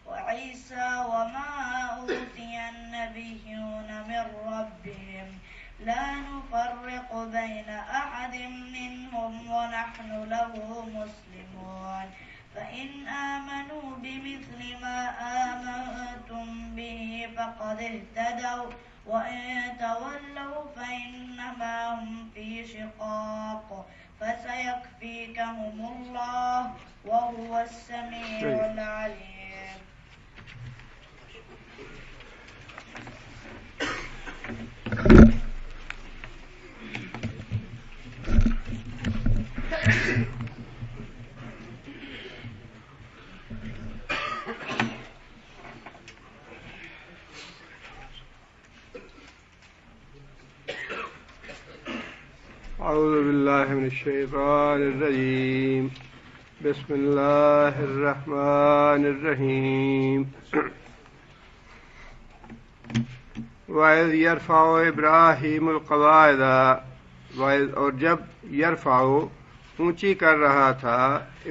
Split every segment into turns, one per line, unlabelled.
وعيسى وما أوتي النبيون من ربهم لا نفرق بين أحد منهم ونحن له مسلمون فإن آمنوا بمثل ما آمنتم به فقد اهتدوا وإن تولوا فإنما هم في شقاق فسيكفيكهم الله وهو السميع العليم.
اعوذ باللہ من الشیطان الرجیم بسم اللہ الرحمن الرحیم وَإِذْ يَرْفَعُ إِبْرَاهِيمُ الْقَوَاعِدَ اور جب یرفع اونچی کر رہا تھا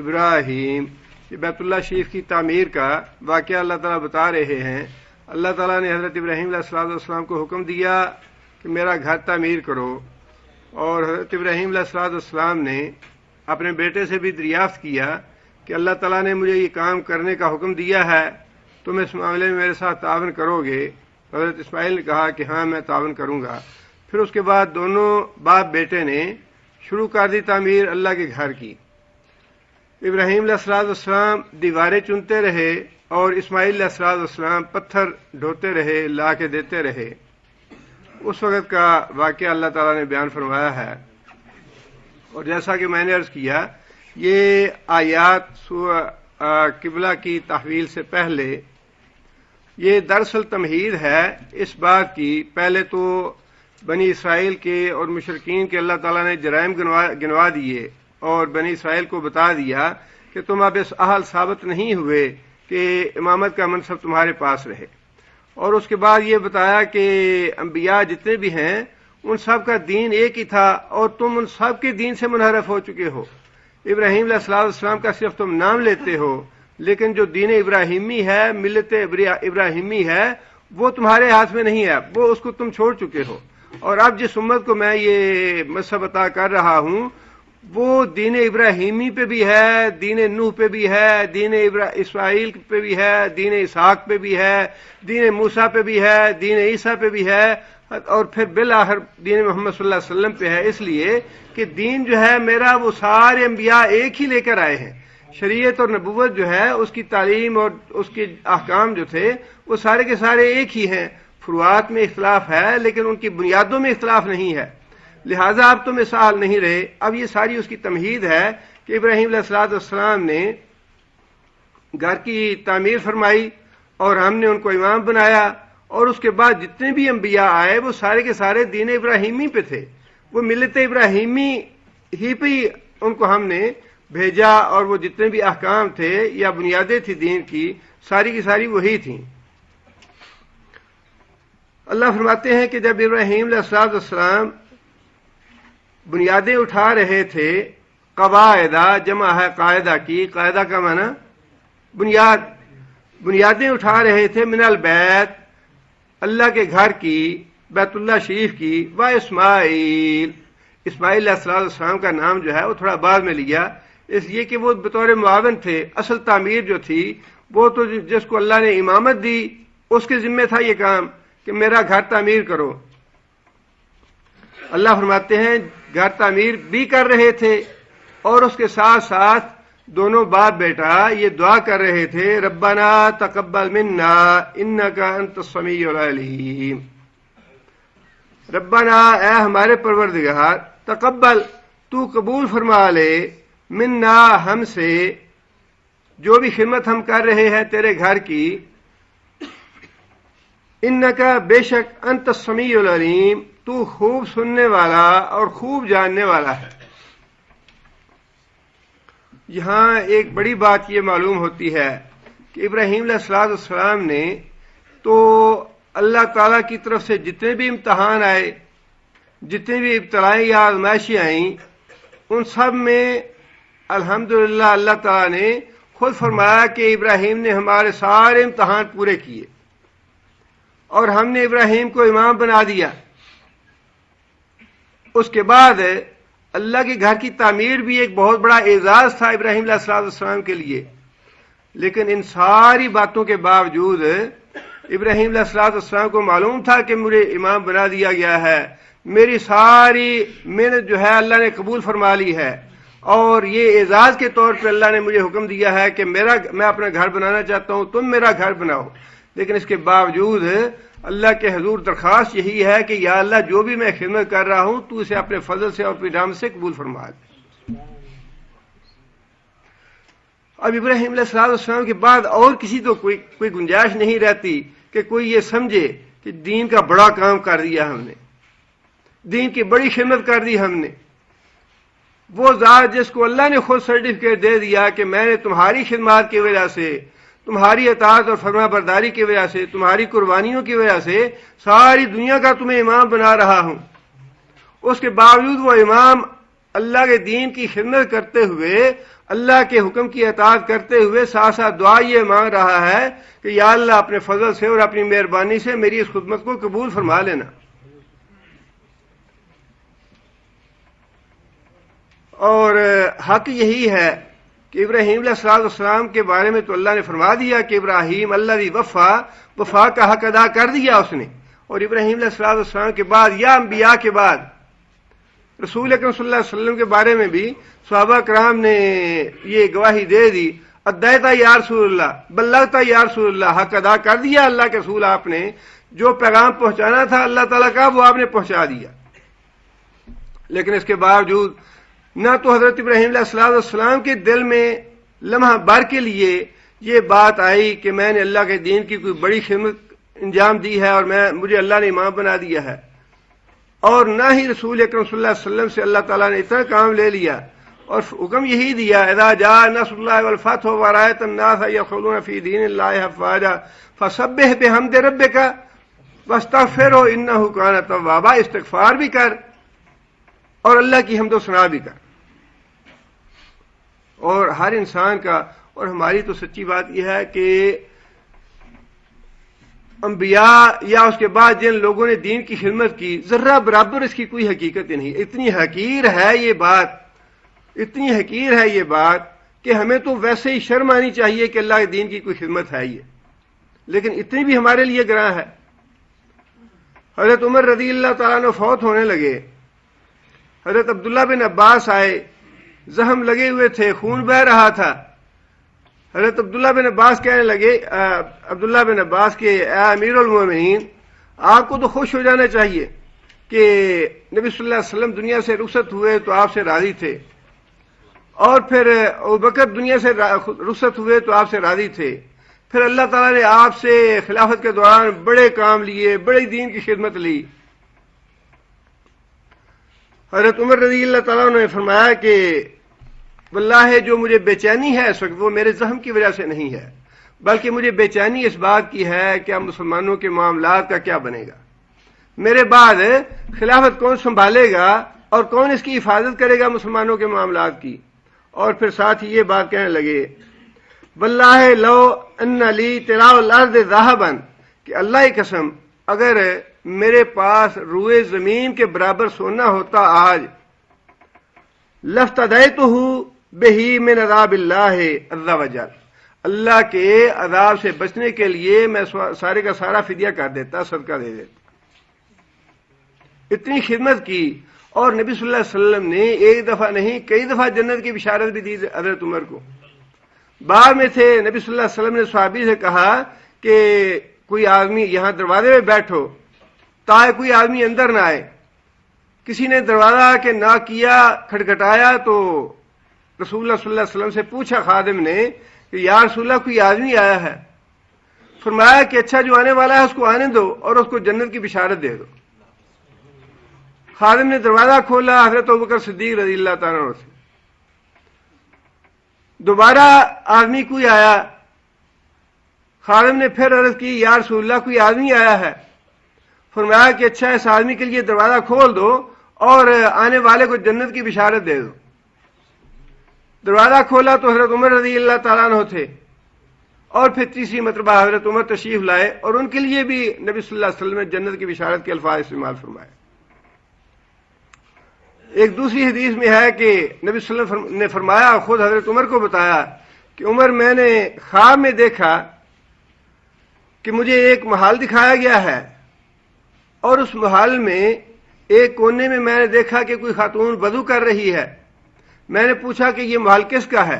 ابراہیم، یہ بیت اللہ شریف کی تعمیر کا واقعہ اللہ تعالیٰ بتا رہے ہیں۔ اللہ تعالیٰ نے حضرت ابراہیم علیہ السلام کو حکم دیا کہ میرا گھر تعمیر کرو، اور حضرت ابراہیم علیہ السلام نے اپنے بیٹے سے بھی دریافت کیا کہ اللہ تعالیٰ نے مجھے یہ کام کرنے کا حکم دیا ہے، تم اس معاملے میں میرے ساتھ تعاون کرو گے؟ حضرت اسماعیل نے کہا کہ ہاں میں تعاون کروں گا۔ پھر اس کے بعد دونوں باپ بیٹے نے شروع کر دی تعمیر اللہ کے گھر کی۔ ابراہیم علیہ السلام دیواریں چنتے رہے اور اسماعیل علیہ السلام پتھر ڈھوتے رہے، لا کے دیتے رہے۔ اس وقت کا واقعہ اللہ تعالیٰ نے بیان فرمایا ہے، اور جیسا کہ میں نے عرض کیا یہ آیات قبلہ کی تحویل سے پہلے یہ دراصل تمہید ہے اس بات کی۔ پہلے تو بنی اسرائیل کے اور مشرکین کے اللہ تعالیٰ نے جرائم گنوا دیے اور بنی اسرائیل کو بتا دیا کہ تم اب اس اہل ثابت نہیں ہوئے کہ امامت کا منصب تمہارے پاس رہے، اور اس کے بعد یہ بتایا کہ انبیاء جتنے بھی ہیں ان سب کا دین ایک ہی تھا اور تم ان سب کے دین سے منحرف ہو چکے ہو۔ ابراہیم علیہ السلام کا صرف تم نام لیتے ہو، لیکن جو دین ابراہیمی ہے، ملت ابراہیمی ہے، وہ تمہارے ہاتھ میں نہیں ہے، وہ اس کو تم چھوڑ چکے ہو۔ اور اب جس امت کو میں یہ مذہب عطا کر رہا ہوں وہ دین ابراہیمی پہ بھی ہے، دین نوح پہ بھی ہے، دین اسماعیل پہ بھی ہے، دین اسحاق پہ بھی ہے، دین موسیٰ پہ بھی ہے، دین عیسیٰ پہ بھی ہے، اور پھر بالآخر دین محمد صلی اللہ علیہ وسلم پہ ہے، اس لیے کہ دین جو ہے میرا وہ سارے انبیاء ایک ہی لے کر آئے ہیں۔ شریعت اور نبوت جو ہے اس کی تعلیم اور اس کے احکام جو تھے وہ سارے کے سارے ایک ہی ہیں، فروعات میں اختلاف ہے لیکن ان کی بنیادوں میں اختلاف نہیں ہے، لہٰذا اب تم اس حال نہیں رہے۔ اب یہ ساری اس کی تمہید ہے کہ ابراہیم علیہ السلام نے گھر کی تعمیر فرمائی اور ہم نے ان کو امام بنایا، اور اس کے بعد جتنے بھی انبیاء آئے وہ سارے کے سارے دین ابراہیمی پہ تھے، وہ ملت ابراہیمی ہی پہ ان کو ہم نے بھیجا، اور وہ جتنے بھی احکام تھے یا بنیادیں تھی دین کی ساری کی ساری وہی تھیں۔ اللہ فرماتے ہیں کہ جب ابراہیم علیہ السلام بنیادیں اٹھا رہے تھے، قواعدہ جمع ہے قاعدہ کی، قاعدہ کا معنی بنیادیں اٹھا رہے تھے، من البیت اللہ کے گھر کی، بیت اللہ شریف کی، و اسماعیل علیہ السلام کا نام جو ہے وہ تھوڑا بعد میں لیا، اس لیے کہ وہ بطور معاون تھے، اصل تعمیر جو تھی وہ تو جس کو اللہ نے امامت دی اس کے ذمہ تھا یہ کام کہ میرا گھر تعمیر کرو۔ اللہ فرماتے ہیں گھر تعمیر بھی کر رہے تھے اور اس کے ساتھ ساتھ دونوں باپ بیٹا یہ دعا کر رہے تھے، ربنا تقبل منا انک انت السمیع العلیم، ربنا اے ہمارے پروردگار، تقبل تو قبول فرما لے، منا ہم سے جو بھی خدمت ہم کر رہے ہیں تیرے گھر کی، انکا بے شک انت السمیع العلیم تو خوب سننے والا اور خوب جاننے والا ہے۔ یہاں ایک بڑی بات یہ معلوم ہوتی ہے کہ ابراہیم علیہ السلام نے تو اللہ تعالیٰ کی طرف سے جتنے بھی امتحان آئے، جتنے بھی ابتلائیں یا آزمائشیں آئیں، ان سب میں الحمدللہ اللہ تعالیٰ نے خود فرمایا کہ ابراہیم نے ہمارے سارے امتحان پورے کیے اور ہم نے ابراہیم کو امام بنا دیا. اس کے بعد اللہ کے گھر کی تعمیر بھی ایک بہت بڑا اعزاز تھا ابراہیم علیہ السلام کے لیے. لیکن ان ساری باتوں کے باوجود ابراہیم علیہ السلام کو معلوم تھا کہ مجھے امام بنا دیا گیا ہے, میری ساری محنت جو ہے اللہ نے قبول فرما لی ہے, اور یہ اعزاز کے طور پہ اللہ نے مجھے حکم دیا ہے کہ میں اپنا گھر بنانا چاہتا ہوں, تم میرا گھر بناؤ. لیکن اس کے باوجود اللہ کے حضور درخواست یہی ہے کہ یا اللہ جو بھی میں خدمت کر رہا ہوں تو اسے اپنے فضل سے اور اپنی رحمت سے قبول فرما دے. اب ابراہیم علیہ السلام کے بعد اور کسی تو کوئی گنجائش نہیں رہتی کہ کوئی یہ سمجھے کہ دین کا بڑا کام کر دیا ہم نے, دین کی بڑی خدمت کر دی ہم نے. وہ ذات جس کو اللہ نے خود سرٹیفکیٹ دے دیا کہ میں نے تمہاری خدمات کی وجہ سے, تمہاری اطاعت اور فرما برداری کی وجہ سے, تمہاری قربانیوں کی وجہ سے ساری دنیا کا تمہیں امام بنا رہا ہوں, اس کے باوجود وہ امام اللہ کے دین کی خدمت کرتے ہوئے, اللہ کے حکم کی اطاعت کرتے ہوئے ساتھ ساتھ دعا یہ مانگ رہا ہے کہ یا اللہ اپنے فضل سے اور اپنی مہربانی سے میری اس خدمت کو قبول فرما لینا. اور حق یہی ہے کہ ابراہیم علیہ السلام کے بارے میں تو اللہ نے فرما دیا کہ ابراہیم الذی وفا کا حق ادا کر دیا اس نے. اور ابراہیم علیہ السلام کے بعد یا انبیاء کے بعد رسول اکرم صلی اللہ علیہ وسلم کے بارے میں بھی صحابہ کرام نے یہ گواہی دے دی, ادیتا یا رسول اللہ, بلغتا یا رسول اللہ, حق ادا کر دیا اللہ کے رسول, آپ نے جو پیغام پہنچانا تھا اللہ تعالیٰ کا وہ آپ نے پہنچا دیا. لیکن اس کے باوجود نہ تو حضرت ابراہیم علیہ السلام کے دل میں لمحہ بھر کے لیے یہ بات آئی کہ میں نے اللہ کے دین کی کوئی بڑی خدمت انجام دی ہے اور مجھے اللہ نے امام بنا دیا ہے, اور نہ ہی رسول اکرم صلی اللہ علیہ وسلم سے اللہ تعالیٰ نے اتنا کام لے لیا اور حکم یہی دیا اذا جاء نصر اللہ والفتح ورأیت الناس یدخلون فی دین اللہ افواجا فسبح بحمد ربک واستغفرہ انہ کان توابا. استغفار بھی کر اور اللہ کی حمد و ثنا بھی کر. اور ہر انسان کا, اور ہماری تو سچی بات یہ ہے کہ انبیاء یا اس کے بعد جن لوگوں نے دین کی خدمت کی ذرہ برابر اس کی کوئی حقیقت نہیں. اتنی حقیر ہے یہ بات, اتنی حقیر ہے یہ بات کہ ہمیں تو ویسے ہی شرم آنی چاہیے کہ اللہ کے دین کی کوئی خدمت ہے یہ, لیکن اتنی بھی ہمارے لیے گراں ہے. حضرت عمر رضی اللہ تعالیٰ عنہ فوت ہونے لگے, حضرت عبداللہ بن عباس آئے, زخم لگے ہوئے تھے, خون بہہ رہا تھا. حضرت عبداللہ بن عباس کہنے لگے, عبداللہ بن عباس کے اے امیر المومنین, آپ کو تو خوش ہو جانا چاہیے کہ نبی صلی اللہ علیہ وسلم دنیا سے رخصت ہوئے تو آپ سے راضی تھے, اور پھر ابوبکر دنیا سے رخصت ہوئے تو آپ سے راضی تھے, پھر اللہ تعالیٰ نے آپ سے خلافت کے دوران بڑے کام لیے, بڑی دین کی خدمت لی. حضرت عمر رضی اللہ تعالیٰ نے فرمایا کہ واللہ جو مجھے بے چینی ہے اس وقت وہ میرے زخم کی وجہ سے نہیں ہے, بلکہ مجھے بے چینی اس بات کی ہے کہ اب مسلمانوں کے معاملات کا کیا بنے گا, میرے بعد خلافت کون سنبھالے گا اور کون اس کی حفاظت کرے گا مسلمانوں کے معاملات کی. اور پھر ساتھ ہی یہ بات کہنے لگے واللہ لو ان لی تراء الارض ذهبا, کہ اللہ کی قسم اگر میرے پاس روئے زمین کے برابر سونا ہوتا آج, لافتدیتہ بہ من عذاب اللہ عز وجل, اللہ کے عذاب سے بچنے کے لیے میں سارے کا سارا فدیہ کر دیتا, صدقہ دے دیتا. اتنی خدمت کی, اور نبی صلی اللہ علیہ وسلم نے ایک دفعہ نہیں کئی دفعہ جنت کی بشارت بھی دی حضرت عمر کو. بعد میں تھے نبی صلی اللہ علیہ وسلم نے صحابی سے کہا کہ کوئی آدمی یہاں دروازے میں بیٹھو تاکہ کوئی آدمی اندر نہ آئے. کسی نے دروازہ کے نہ کیا, کھٹکھٹایا تو رسول اللہ صلی اللہ علیہ وسلم سے پوچھا خادم نے کہ یا رسول اللہ کوئی آدمی آیا ہے. فرمایا کہ اچھا جو آنے والا ہے اس کو آنے دو اور اس کو جنت کی بشارت دے دو. خادم نے دروازہ کھولا, حضرت ابوبکر صدیق رضی اللہ تعالیٰ عنہ سے. دوبارہ آدمی کوئی آیا, خادم نے پھر عرض کی یا رسول اللہ کوئی آدمی آیا ہے. فرمایا کہ اچھا اس آدمی کے لیے دروازہ کھول دو اور آنے والے کو جنت کی بشارت دے دو. دروازہ کھولا تو حضرت عمر رضی اللہ تعالیٰ عنہ تھے، اور پھر تیسری مرتبہ حضرت عمر تشریف لائے اور ان کے لیے بھی نبی صلی اللہ علیہ وسلم نے جنت کی بشارت کے الفاظ استعمال فرمائے۔ ایک دوسری حدیث میں ہے کہ نبی صلی اللہ علیہ وسلم نے فرمایا، خود حضرت عمر کو بتایا کہ عمر میں نے خواب میں دیکھا کہ مجھے ایک محل دکھایا گیا ہے، اور اس محل میں ایک کونے میں نے دیکھا کہ کوئی خاتون وضو کر رہی ہے۔ میں نے پوچھا کہ یہ محل کس کا ہے؟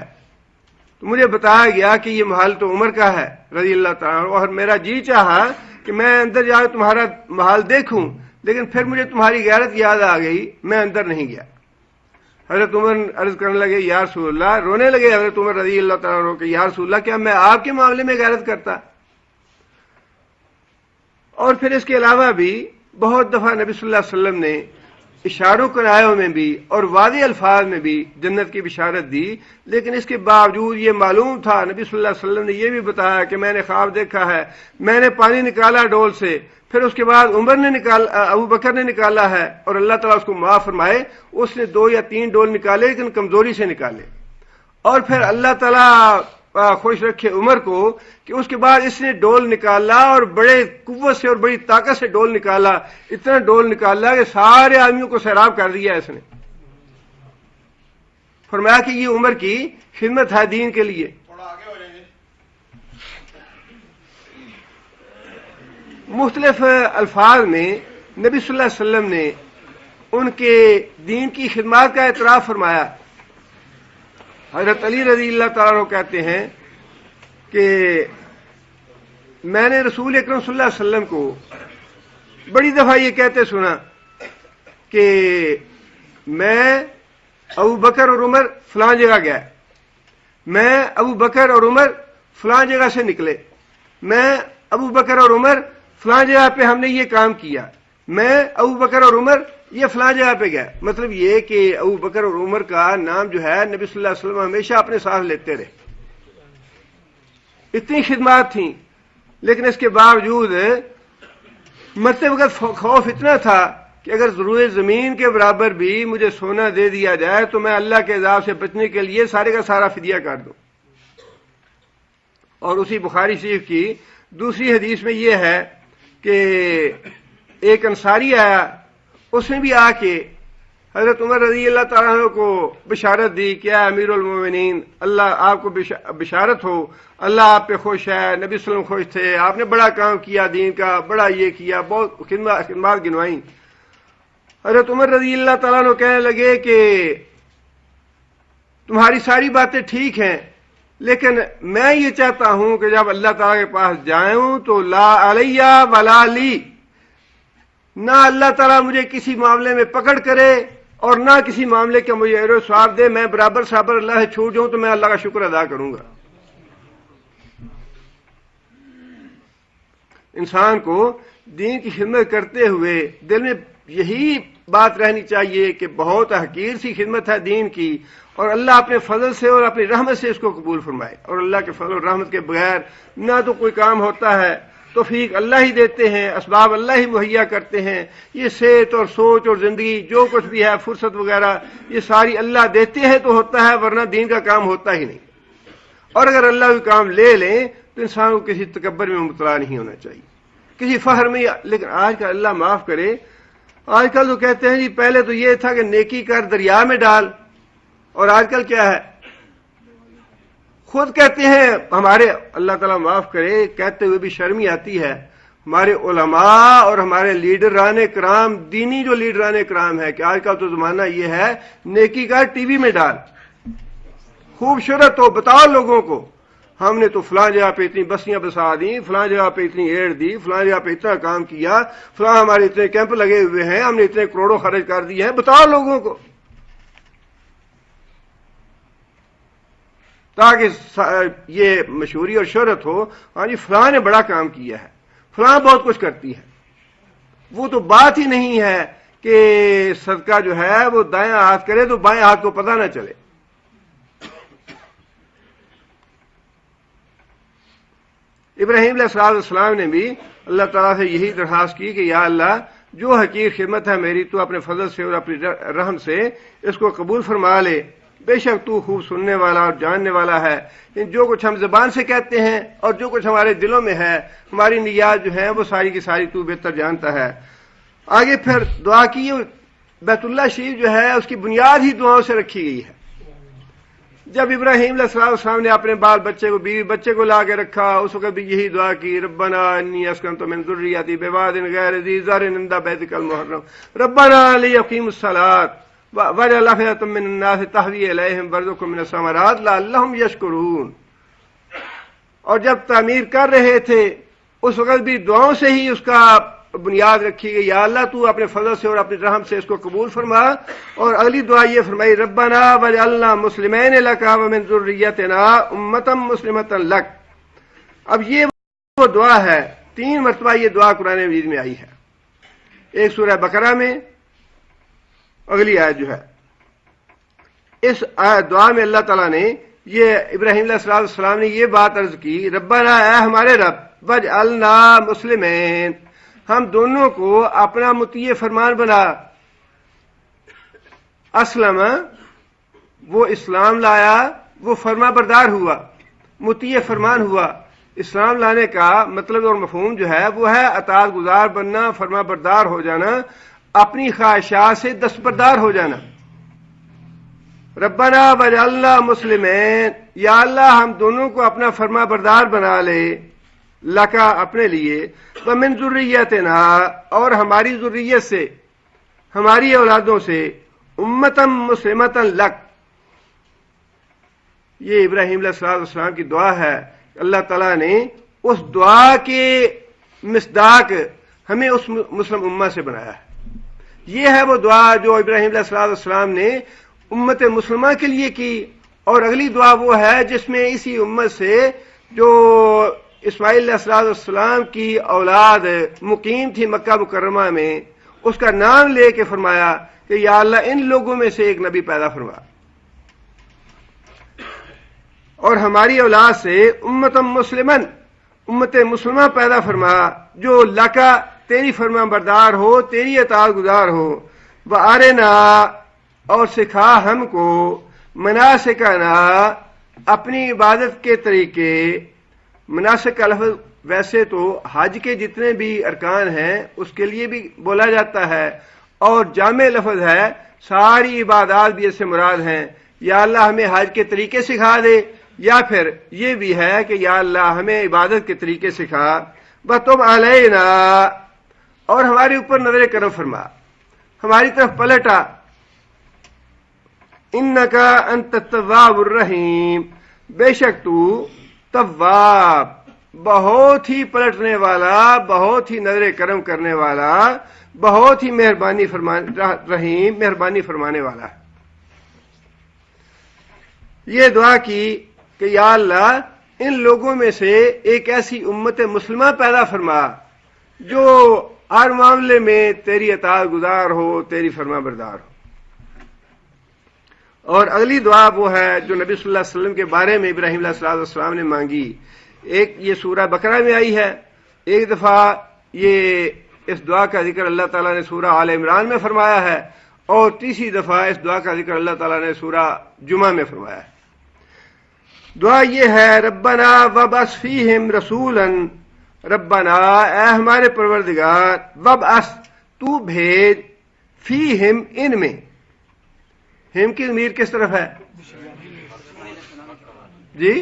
تو مجھے بتایا گیا کہ یہ محل تو عمر کا ہے رضی اللہ تعالیٰ عنہ، اور میرا جی چاہا کہ میں اندر جا کے تمہارا محل دیکھوں، لیکن پھر مجھے تمہاری غیرت یاد آ گئی، میں اندر نہیں گیا۔ حضرت عمر عرض کرنے لگے یا رسول اللہ، رونے لگے حضرت عمر رضی اللہ تعالیٰ عنہ کہ یا رسول اللہ، کیا میں آپ کے معاملے میں غیرت کرتا؟ اور پھر اس کے علاوہ بھی بہت دفعہ نبی صلی اللہ علیہ وسلم نے اشاروں کنایوں میں بھی اور واضح الفاظ میں بھی جنت کی بشارت دی، لیکن اس کے باوجود یہ معلوم تھا، نبی صلی اللہ علیہ وسلم نے یہ بھی بتایا کہ میں نے خواب دیکھا ہے، میں نے پانی نکالا ڈول سے، پھر اس کے بعد ابو بکر نے نکالا ہے، اور اللہ تعالیٰ اس کو معاف فرمائے، اس نے 2 یا 3 ڈول نکالے لیکن کمزوری سے نکالے، اور پھر اللہ تعالیٰ خوش رکھے عمر کو کہ اس کے بعد اس نے ڈول نکالا اور بڑے قوت سے اور بڑی طاقت سے ڈول نکالا، اتنا ڈول نکالا کہ سارے آدمیوں کو سیراب کر دیا اس نے۔ فرمایا کہ یہ عمر کی خدمت ہے دین کے لیے۔ مختلف الفاظ میں نبی صلی اللہ علیہ وسلم نے ان کے دین کی خدمات کا اعتراف فرمایا۔ حضرت علی رضی اللہ تعالیٰ عنہ کہتے ہیں کہ میں نے رسول اکرم صلی اللہ علیہ وسلم کو بڑی دفعہ یہ کہتے سنا کہ میں ابو بکر اور عمر فلاں جگہ گیا، میں ابو بکر اور عمر فلاں جگہ سے نکلے، میں ابو بکر اور عمر فلاں جگہ پہ ہم نے یہ کام کیا، میں ابو بکر اور عمر یہ فلاں جگہ پہ گیا۔ مطلب یہ کہ ابو بکر اور عمر کا نام جو ہے نبی صلی اللہ علیہ وسلم ہمیشہ اپنے ساتھ لیتے رہے، اتنی خدمات تھیں، لیکن اس کے باوجود مرتے وقت خوف اتنا تھا کہ اگر ضرور زمین کے برابر بھی مجھے سونا دے دیا جائے تو میں اللہ کے عذاب سے بچنے کے لیے سارے کا سارا فدیہ کر دوں۔ اور اسی بخاری شریف کی دوسری حدیث میں یہ ہے کہ ایک انصاری آیا، اس نے بھی آ کے حضرت عمر رضی اللہ تعالیٰ عنہ کو بشارت دی کہ اے امیر المومنین، اللہ آپ کو بشارت ہو، اللہ آپ پہ خوش ہے، نبی صلی اللہ علیہ وسلم خوش تھے، آپ نے بڑا کام کیا دین کا، بڑا یہ کیا، بہت خدمات گنوائیں۔ حضرت عمر رضی اللہ تعالیٰ عنہ کہنے لگے کہ تمہاری ساری باتیں ٹھیک ہیں، لیکن میں یہ چاہتا ہوں کہ جب اللہ تعالیٰ کے پاس جاؤں تو لا علیہ ولا لی، نہ اللہ تعالیٰ مجھے کسی معاملے میں پکڑ کرے اور نہ کسی معاملے کا مجھے اجر و ثواب دے، میں برابر اللہ سے چھوٹ جاؤں تو میں اللہ کا شکر ادا کروں گا۔ انسان کو دین کی خدمت کرتے ہوئے دل میں یہی بات رہنی چاہیے کہ بہت حقیر سی خدمت ہے دین کی، اور اللہ اپنے فضل سے اور اپنی رحمت سے اس کو قبول فرمائے، اور اللہ کے فضل اور رحمت کے بغیر نہ تو کوئی کام ہوتا ہے، توفیق اللہ ہی دیتے ہیں، اسباب اللہ ہی مہیا کرتے ہیں، یہ صحت اور سوچ اور زندگی جو کچھ بھی ہے، فرصت وغیرہ، یہ ساری اللہ دیتے ہیں تو ہوتا ہے، ورنہ دین کا کام ہوتا ہی نہیں۔ اور اگر اللہ کوئی کام لے لیں تو انسان کو کسی تکبر میں مبتلا نہیں ہونا چاہیے، کسی فخر میں۔ لیکن آج کل اللہ معاف کرے، آج کل تو کہتے ہیں جی پہلے تو یہ تھا کہ نیکی کر دریا میں ڈال، اور آج کل کیا ہے، خود کہتے ہیں ہمارے، اللہ تعالیٰ معاف کرے کہتے ہوئے بھی شرمی آتی ہے، ہمارے علماء اور ہمارے لیڈران کرام، دینی جو لیڈران کرام ہے، کہ آج کل تو زمانہ یہ ہے نیکی کا ٹی وی میں ڈال، خوب شہرت ہو، بتاؤ لوگوں کو ہم نے تو فلاں جگہ پہ اتنی بستیاں بسا دیں، فلاں جگہ پہ اتنی ایڈ دی، فلاں جگہ پہ اتنا کام کیا، فلاں ہمارے اتنے کیمپ لگے ہوئے ہیں، ہم نے اتنے کروڑوں خرچ کر دیے ہیں، بتاؤ لوگوں کو، تاکہ یہ مشہوری اور شہرت ہو، ہاں جی فلاں نے بڑا کام کیا ہے، فلاں بہت کچھ کرتی ہے۔ وہ تو بات ہی نہیں ہے کہ صدقہ جو ہے وہ دائیں ہاتھ کرے تو بائیں ہاتھ کو پتہ نہ چلے۔ ابراہیم علیہ السلام نے بھی اللہ تعالیٰ سے یہی درخواست کی کہ یا اللہ، جو حقیر خدمت ہے میری، تو اپنے فضل سے اور اپنی رحم سے اس کو قبول فرما لے۔ بے شک تو خوب سننے والا اور جاننے والا ہے. جو کچھ ہم زبان سے کہتے ہیں اور جو کچھ ہمارے دلوں میں ہے، ہماری نیات جو ہیں وہ ساری کی ساری تو بہتر جانتا ہے. آگے پھر دعا کی. بیت اللہ شریف جو ہے اس کی بنیاد ہی دعاؤں سے رکھی گئی ہے. جب ابراہیم علیہ السلام نے اپنے بال بچے کو، بیوی بچے کو لا کے رکھا، اس وقت بھی یہی دعا کی، ربنا انی اسکنت من ذریتی بواد غیر ذی زرع عند بیتک المحرم ربنا لیقیموا الصلاۃ واجعل افئدة من الناس تهوی الیہم وارزقهم من الثمرات لعلهم یشکرون. اور جب تعمیر کر رہے تھے اس وقت بھی دعاؤں سے ہی اس کا بنیاد رکھی گئی. یا اللہ تو اپنے فضل سے اور اپنی رحم سے اس کو قبول فرما. اور اگلی دعا یہ فرمائی، ربنا وجعلنا مسلمین لک ومن ذریتنا امۃ مسلمۃ لک. اب یہ وہ دعا ہے، 3 مرتبہ یہ دعا قرآن مجید میں آئی ہے. ایک سورہ بقرہ میں، اگلی آیت جو ہے، اس دعا میں اللہ تعالیٰ نے یہ ابراہیم علیہ السلام نے یہ بات عرض کی، ربنا اے ہمارے رب، وجعلنا مسلمین، ہم دونوں کو اپنا مطیع فرمان بنا. اسلم، وہ اسلام لایا، وہ فرما بردار ہوا، مطیع فرمان ہوا. اسلام لانے کا مطلب اور مفہوم جو ہے وہ ہے اطاعت گزار بننا، فرما بردار ہو جانا، اپنی خواہشات سے دستبردار ہو جانا. ربنا وجعلنا مسلمین، یا اللہ ہم دونوں کو اپنا فرما بردار بنا لے، لکا اپنے لیے، ومن ذریتنا، اور ہماری ذریت سے، ہماری اولادوں سے، امتم مسلمتن لک. یہ ابراہیم علیہ السلام کی دعا ہے. اللہ تعالیٰ نے اس دعا کے مصداق ہمیں اس مسلم امہ سے بنایا ہے. یہ ہے وہ دعا جو ابراہیم علیہ السلام نے امت مسلمہ کے لیے کی. اور اگلی دعا وہ ہے جس میں اسی امت سے جو اسماعیل علیہ السلام کی اولاد مقیم تھی مکہ مکرمہ میں، اس کا نام لے کے فرمایا کہ یا اللہ ان لوگوں میں سے ایک نبی پیدا فرما، اور ہماری اولاد سے امتم مسلمن، امت مسلمہ پیدا فرما، جو لکا تیری فرما بردار ہو، تیری اطاعت گزار ہو. وارنا، اور سکھا ہم کو، مناسکنا، اپنی عبادت کے طریقے. مناسک کا لفظ ویسے تو حج کے جتنے بھی ارکان ہیں اس کے لیے بھی بولا جاتا ہے، اور جامع لفظ ہے، ساری عبادات بھی اس سے مراد ہیں. یا اللہ ہمیں حج کے طریقے سکھا دے، یا پھر یہ بھی ہے کہ یا اللہ ہمیں عبادت کے طریقے سکھا. وتب علینا، اور ہمارے اوپر نظر کرم فرما، ہماری طرف پلٹا. انکا انت التواب الرحیم، بے شک تو تواب، بہت ہی پلٹنے والا، بہت ہی نظر کرم کرنے والا، بہت ہی رحیم، مہربانی فرمانے والا. یہ دعا کی کہ یا اللہ ان لوگوں میں سے ایک ایسی امت مسلمہ پیدا فرما جو ہر معاملے میں تیری اطاعت گزار ہو، تیری فرما بردار ہو. اور اگلی دعا وہ ہے جو نبی صلی اللہ علیہ وسلم کے بارے میں ابراہیم علیہ السلام نے مانگی. ایک یہ سورہ بقرہ میں آئی ہے، ایک دفعہ یہ اس دعا کا ذکر اللہ تعالیٰ نے سورہ آل عمران میں فرمایا ہے، اور تیسری دفعہ اس دعا کا ذکر اللہ تعالیٰ نے سورہ جمعہ میں فرمایا ہے. دعا یہ ہے، ربنا وابعث فیہم رسولا، ربنا اے ہمارے پروردگار، وابعث تو بھیج، فیہم ان میں. ہم کی ضمیر کس طرف ہے جی؟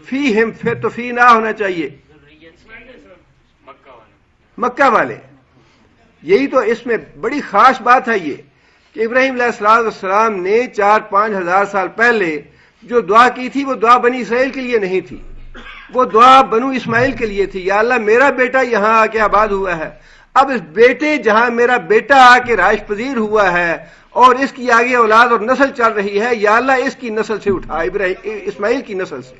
فیہم، پھر تو فی نہ ہونا چاہیے، مکہ والے. یہی تو اس میں بڑی خاص بات ہے یہ کہ ابراہیم علیہ السلام نے 4-5 ہزار سال پہلے جو دعا کی تھی وہ دعا بنی اسرائیل کے لیے نہیں تھی، وہ دعا بنو اسماعیل کے لیے تھی. یا اللہ میرا بیٹا یہاں آ کے آباد ہوا ہے، اب اس بیٹے جہاں میرا بیٹا آ کے رہائش پذیر ہوا ہے اور اس کی آگے اولاد اور نسل چل رہی ہے، یا اللہ اس کی نسل سے اٹھا، اسماعیل کی نسل سے.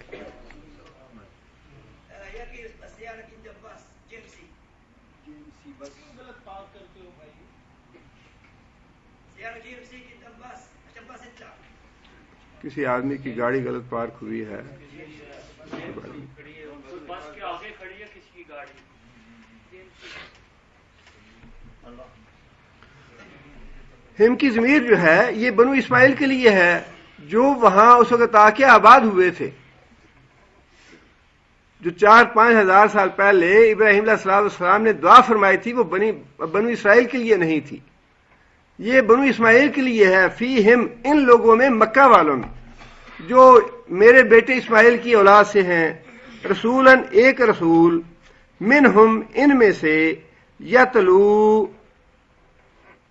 کسی آدمی کی گاڑی غلط پارک ہوئی ہے،
بس کے آگے کھڑی ہے کسی کی گاڑی.
ہم کی ضمیر جو ہے یہ بنو اسماعیل کے لیے ہے جو وہاں اس وقت آ کے آباد ہوئے تھے، جو 4-5 ہزار سال پہلے ابراہیم علیہ السلام نے دعا فرمائی تھی، وہ بنو اسرائیل کے لیے نہیں تھی، یہ بنو اسماعیل کے لیے ہے۔ فیہم، ان لوگوں میں، مکہ والوں میں جو میرے بیٹے اسماعیل کی اولاد سے ہیں، رسولاً، ایک رسول، منہم، ان میں سے، یتلو،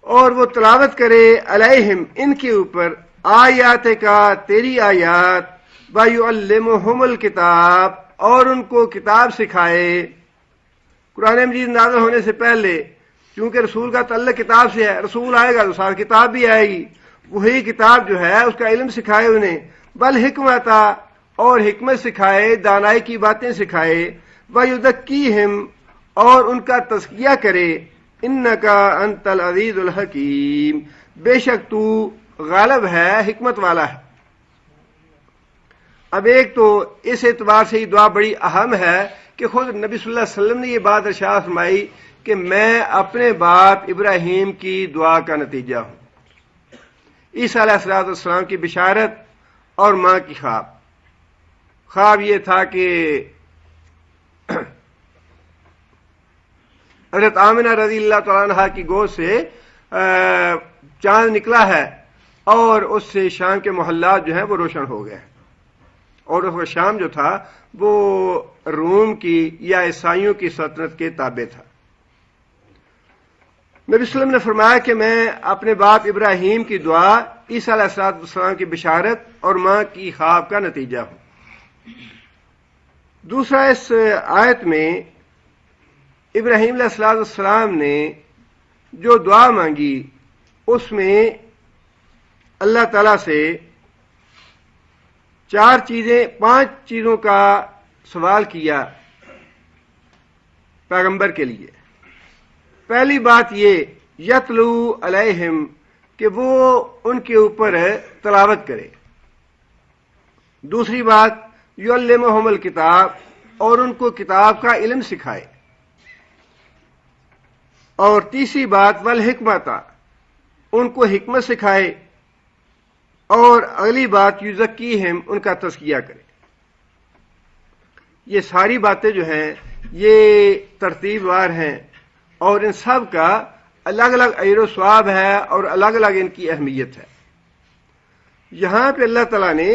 اور وہ تلاوت کرے، علیہم، ان کے اوپر، آیات کا، تیری آیات، وَيُعَلِّمُهُمُ الْكِتَابَ، اور ان کو کتاب سکھائے۔ قرآن مجید نازل ہونے سے پہلے چونکہ رسول کا تعلق کتاب سے ہے، رسول آئے گا تو ساتھ کتاب بھی آئے گی، وہی کتاب جو ہے اس کا علم سکھائے انہیں، بل حکمت، اور حکمت سکھائے، دانائی کی باتیں سکھائے، وَيُذَكِّيهِمْ، اور ان کا تزکیہ کرے، اِنَّكَ أَنْتَ الْعَزِيزُ الْحَكِيمُ، بے شک تو غالب ہے، حکمت والا ہے۔ اب ایک تو اس اعتبار سے یہ دعا بڑی اہم ہے کہ خود نبی صلی اللہ علیہ وسلم نے یہ بات ارشاد فرمائی کہ میں اپنے باپ ابراہیم کی دعا کا نتیجہ ہوں۔ عیسیٰ علیہ السلام کی بشارت اور ماں کی خواب یہ تھا کہ حضرت آمنہ رضی اللہ تعالیٰ عنہا کی گود سے چاند نکلا ہے اور اس سے شام کے محلات جو ہیں وہ روشن ہو گئے، اور اس کا شام جو تھا وہ روم کی یا عیسائیوں کی سلطنت کے تابع تھا۔ نبی صلی اللہ علیہ وسلم نے فرمایا کہ میں اپنے باپ ابراہیم کی دعا، عیسیٰ علیہ السلام کی بشارت اور ماں کی خواب کا نتیجہ ہوں۔ دوسرا، اس آیت میں ابراہیم علیہ السلام نے جو دعا مانگی اس میں اللہ تعالیٰ سے 5 چیزوں کا سوال کیا پیغمبر کے لیے۔ پہلی بات یہ، یتلو علیہم، کہ وہ ان کے اوپر تلاوت کرے۔ دوسری بات، یعلمہم الکتاب، اور ان کو کتاب کا علم سکھائے۔ اور تیسری بات، والحکمت، ان کو حکمت سکھائے۔ اور اگلی بات، یزکیہم، ان کا تزکیہ کرے۔ یہ ساری باتیں جو ہیں یہ ترتیب وار ہیں اور ان سب کا الگ الگ اجر و ثواب ہے اور الگ الگ ان کی اہمیت ہے۔ یہاں پہ اللہ تعالیٰ نے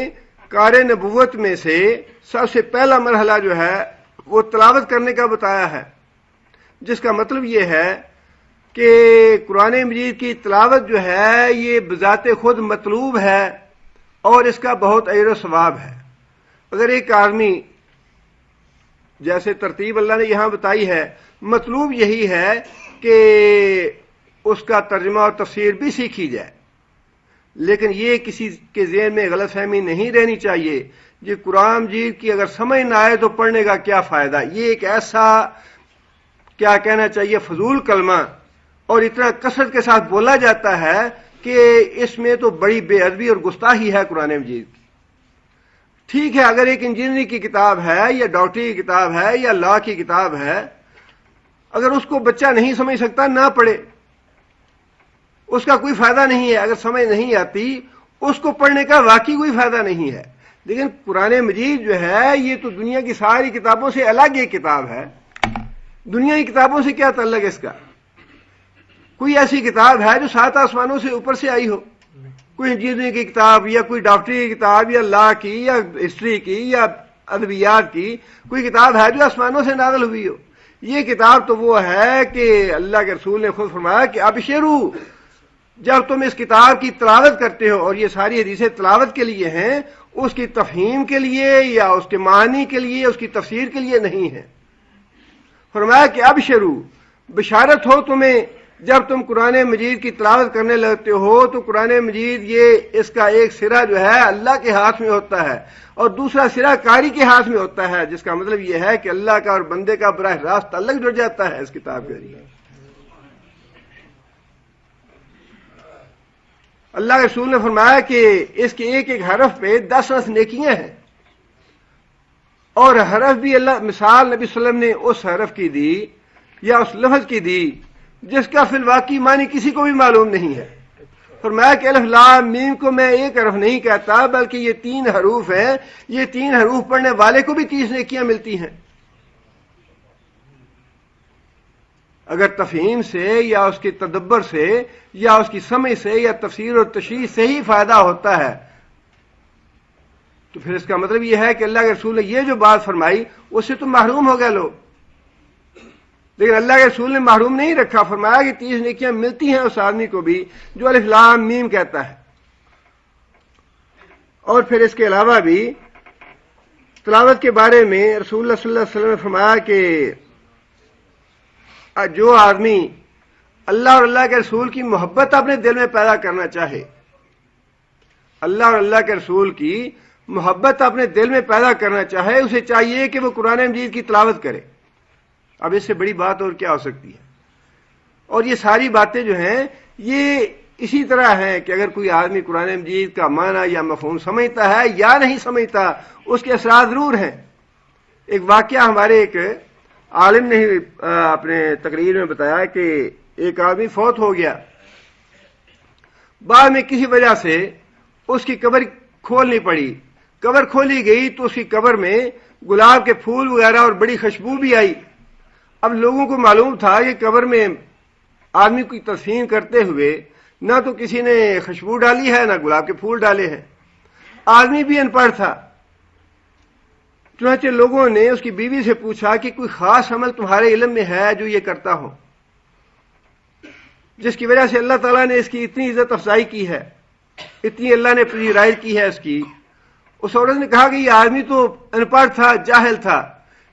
کار نبوت میں سے سب سے پہلا مرحلہ جو ہے وہ تلاوت کرنے کا بتایا ہے، جس کا مطلب یہ ہے کہ قرآن مجید کی تلاوت جو ہے یہ بذات خود مطلوب ہے اور اس کا بہت اجر و ثواب ہے۔ اگر ایک آدمی، جیسے ترتیب اللہ نے یہاں بتائی ہے، مطلوب یہی ہے کہ اس کا ترجمہ اور تفسیر بھی سیکھی جائے، لیکن یہ کسی کے ذہن میں غلط فہمی نہیں رہنی چاہیے کہ قرآن مجید کی اگر سمجھ نہ آئے تو پڑھنے کا کیا فائدہ۔ یہ ایک ایسا، کیا کہنا چاہیے، فضول کلمہ اور اتنا کثرت کے ساتھ بولا جاتا ہے کہ اس میں تو بڑی بے ادبی اور گستاخی ہے قرآن مجید کی۔ ٹھیک ہے، اگر ایک انجینئرنگ کی کتاب ہے یا ڈاکٹری کی کتاب ہے یا لا کی کتاب ہے، اگر اس کو بچہ نہیں سمجھ سکتا نہ پڑھے، اس کا کوئی فائدہ نہیں ہے۔ اگر سمجھ نہیں آتی اس کو پڑھنے کا واقعی کوئی فائدہ نہیں ہے۔ لیکن قرآن مجید جو ہے یہ تو دنیا کی ساری کتابوں سے الگ ایک کتاب ہے۔ دنیا کی کتابوں سے کیا تعلق ہے اس کا؟ کوئی ایسی کتاب ہے جو 7 آسمانوں سے اوپر سے آئی ہو؟ کوئی انجینئرنگ کی کتاب یا کوئی ڈاکٹری کی کتاب یا لا کی یا ہسٹری کی یا ادبیات کی کوئی کتاب ہے جو آسمانوں سے نازل ہوئی ہو؟ یہ کتاب تو وہ ہے کہ اللہ کے رسول نے خود فرمایا کہ ابشروا، جب تم اس کتاب کی تلاوت کرتے ہو، اور یہ ساری حدیثیں تلاوت کے لیے ہیں، اس کی تفہیم کے لیے یا اس کے معنی کے لیے، اس کی تفسیر کے لیے نہیں ہے۔ فرمایا کہ ابشروا، بشارت ہو تمہیں جب تم قرآن مجید کی تلاوت کرنے لگتے ہو تو قرآن مجید یہ اس کا ایک سرا جو ہے اللہ کے ہاتھ میں ہوتا ہے اور دوسرا سرا قاری کے ہاتھ میں ہوتا ہے، جس کا مطلب یہ ہے کہ اللہ کا اور بندے کا براہ راست تعلق جڑ جاتا ہے اس کتاب کے ذریعے۔ اللہ کے رسول نے فرمایا کہ اس کے ایک ایک حرف پہ 10 نیکیاں ہیں، اور حرف بھی اللہ، مثال نبی صلی اللہ علیہ وسلم نے اس حرف کی دی یا اس لفظ کی دی جس کا فی الواقع معنی کسی کو بھی معلوم نہیں ہے، فرمایا کہ الف لام میم کو میں ایک حرف نہیں کہتا بلکہ یہ 3 حروف ہیں، یہ 3 حروف پڑھنے والے کو بھی 30 نیکیاں ملتی ہیں۔ اگر تفہیم سے یا اس کے تدبر سے یا اس کی سمجھ سے یا تفسیر اور تشریح سے ہی فائدہ ہوتا ہے تو پھر اس کا مطلب یہ ہے کہ اللہ کے رسول نے یہ جو بات فرمائی اس سے تو محروم ہو گئے لوگ، لیکن اللہ کے رسول نے محروم نہیں رکھا، فرمایا کہ 30 نیکیاں ملتی ہیں اس آدمی کو بھی جو الف لام میم کہتا ہے۔ اور پھر اس کے علاوہ بھی تلاوت کے بارے میں رسول اللہ صلی اللہ علیہ وسلم نے فرمایا کہ جو آدمی اللہ اور اللہ کے رسول کی محبت اپنے دل میں پیدا کرنا چاہے، اللہ اور اللہ کے رسول کی محبت اپنے دل میں پیدا کرنا چاہے، اسے چاہیے کہ وہ قرآن مجید کی تلاوت کرے۔ اب اس سے بڑی بات اور کیا ہو سکتی ہے؟ اور یہ ساری باتیں جو ہیں یہ اسی طرح ہیں کہ اگر کوئی آدمی قرآن مجید کا معنی یا مفہوم سمجھتا ہے یا نہیں سمجھتا، اس کے اثرات ضرور ہیں۔ ایک واقعہ ہمارے ایک عالم نے اپنے تقریر میں بتایا کہ ایک آدمی فوت ہو گیا، بعد میں کسی وجہ سے اس کی قبر کھولنی پڑی، قبر کھولی گئی تو اس کی قبر میں گلاب کے پھول وغیرہ اور بڑی خوشبو بھی آئی۔ اب لوگوں کو معلوم تھا کہ قبر میں آدمی کی تدفین کرتے ہوئے نہ تو کسی نے خوشبو ڈالی ہے نہ گلاب کے پھول ڈالے ہیں، آدمی بھی ان پڑھ تھا۔ چنانچہ لوگوں نے اس کی بیوی سے پوچھا کہ کوئی خاص عمل تمہارے علم میں ہے جو یہ کرتا ہو، جس کی وجہ سے اللہ تعالیٰ نے اس کی اتنی عزت افزائی کی ہے، اتنی اللہ نے پذیرائی کی ہے اس کی۔ اس عورت نے کہا کہ یہ آدمی تو ان پڑھ تھا، جاہل تھا،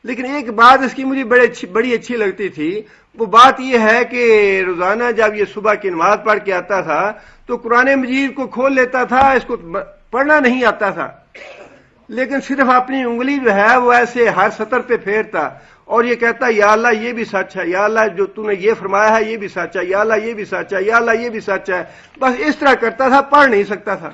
لیکن ایک بات اس کی مجھے بڑی اچھی لگتی تھی، وہ بات یہ ہے کہ روزانہ جب یہ صبح کی نماز پڑھ کے آتا تھا تو قرآن مجید کو کھول لیتا تھا، اس کو پڑھنا نہیں آتا تھا، لیکن صرف اپنی انگلی جو ہے وہ ایسے ہر سطر پہ پھیرتا اور یہ کہتا یا اللہ یہ بھی سچ ہے، یا اللہ جو تو نے یہ فرمایا ہے یہ بھی سچ ہے، یا اللہ یہ بھی سچ ہے، یا اللہ یہ بھی سچ ہے، بس اس طرح کرتا تھا، پڑھ نہیں سکتا تھا۔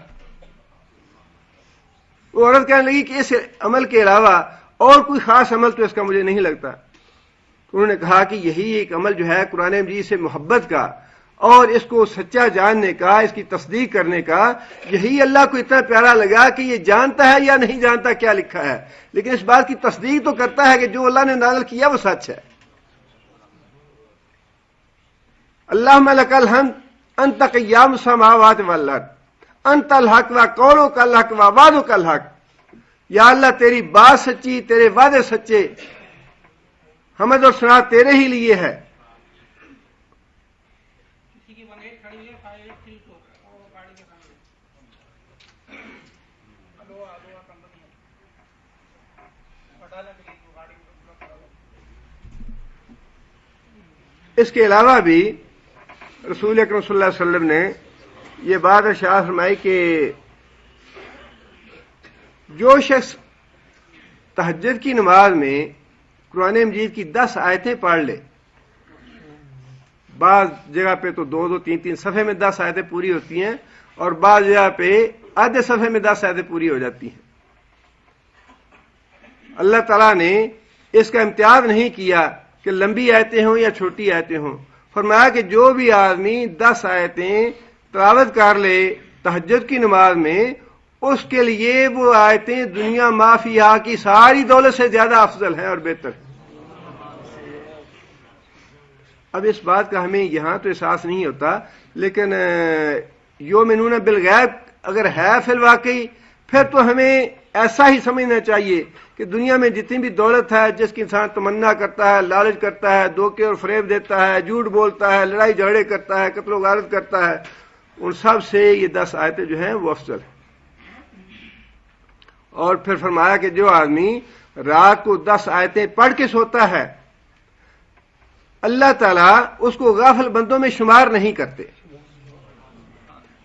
وہ عورت کہنے لگی کہ اس عمل کے علاوہ اور کوئی خاص عمل تو اس کا مجھے نہیں لگتا۔ انہوں نے کہا کہ یہی ایک عمل جو ہے قرآن مجید سے محبت کا اور اس کو سچا جاننے کا، اس کی تصدیق کرنے کا، یہی اللہ کو اتنا پیارا لگا کہ یہ جانتا ہے یا نہیں جانتا کیا لکھا ہے، لیکن اس بات کی تصدیق تو کرتا ہے کہ جو اللہ نے نازل کیا وہ سچ ہے۔ اللہم لک الحمد انت قیام السماوات والارض انت الحق و قولک الحق و وعدک الحق، یا اللہ تیری بات سچی، تیرے وعدے سچے، حمد اور ثنا تیرے ہی لیے ہے۔ اس کے علاوہ بھی رسول اکرم صلی اللہ علیہ وسلم نے یہ بات ارشاد فرمائی کہ جو شخص تہجد کی نماز میں قرآن مجید کی 10 آیتیں پڑھ لے، بعض جگہ پہ تو 2 3 صفحے میں 10 آیتیں پوری ہوتی ہیں اور بعض جگہ پہ آدھے صفحے میں 10 آیتیں پوری ہو جاتی ہیں، اللہ تعالیٰ نے اس کا امتیاز نہیں کیا کہ لمبی آیتیں ہوں یا چھوٹی آیتیں ہوں، فرمایا کہ جو بھی آدمی 10 آیتیں تلاوت کر لے تہجد کی نماز میں، اس کے لیے وہ آیتیں دنیا مافیہ کی ساری دولت سے زیادہ افضل ہیں اور بہتر۔ اب اس بات کا ہمیں یہاں تو احساس نہیں ہوتا، لیکن یؤمنون بالغیب اگر ہے فی الواقعی پھر تو ہمیں ایسا ہی سمجھنا چاہیے کہ دنیا میں جتنی بھی دولت ہے، جس کی انسان تمنا کرتا ہے، لالچ کرتا ہے، دھوکے اور فریب دیتا ہے، جھوٹ بولتا ہے، لڑائی جھگڑے کرتا ہے، قتل و غارت کرتا ہے، ان سب سے یہ 10 آیتیں جو ہیں وہ افضل ہیں۔ اور پھر فرمایا کہ جو آدمی رات کو 10 آیتیں پڑھ کے سوتا ہے، اللہ تعالیٰ اس کو غافل بندوں میں شمار نہیں کرتے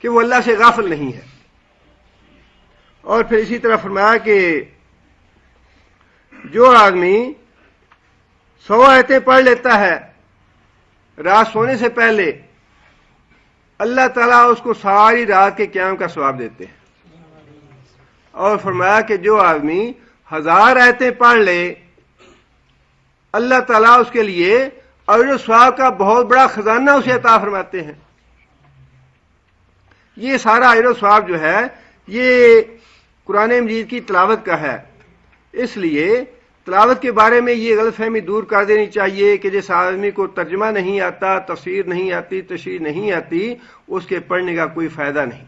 کہ وہ اللہ سے غافل نہیں ہے۔ اور پھر اسی طرح فرمایا کہ جو آدمی 100 آیتیں پڑھ لیتا ہے رات سونے سے پہلے، اللہ تعالیٰ اس کو ساری رات کے قیام کا ثواب دیتے ہیں۔ اور فرمایا کہ جو آدمی 1000 آیتیں پڑھ لے، اللہ تعالیٰ اس کے لیے اجر و ثواب کا بہت بڑا خزانہ اسے عطا فرماتے ہیں۔ یہ سارا اجر و ثواب جو ہے یہ قرآن مجید کی تلاوت کا ہے. اس لیے تلاوت کے بارے میں یہ غلط فہمی دور کر دینی چاہیے کہ جس آدمی کو ترجمہ نہیں آتا، تفسیر نہیں آتی، تشریح نہیں آتی، اس کے پڑھنے کا کوئی فائدہ نہیں.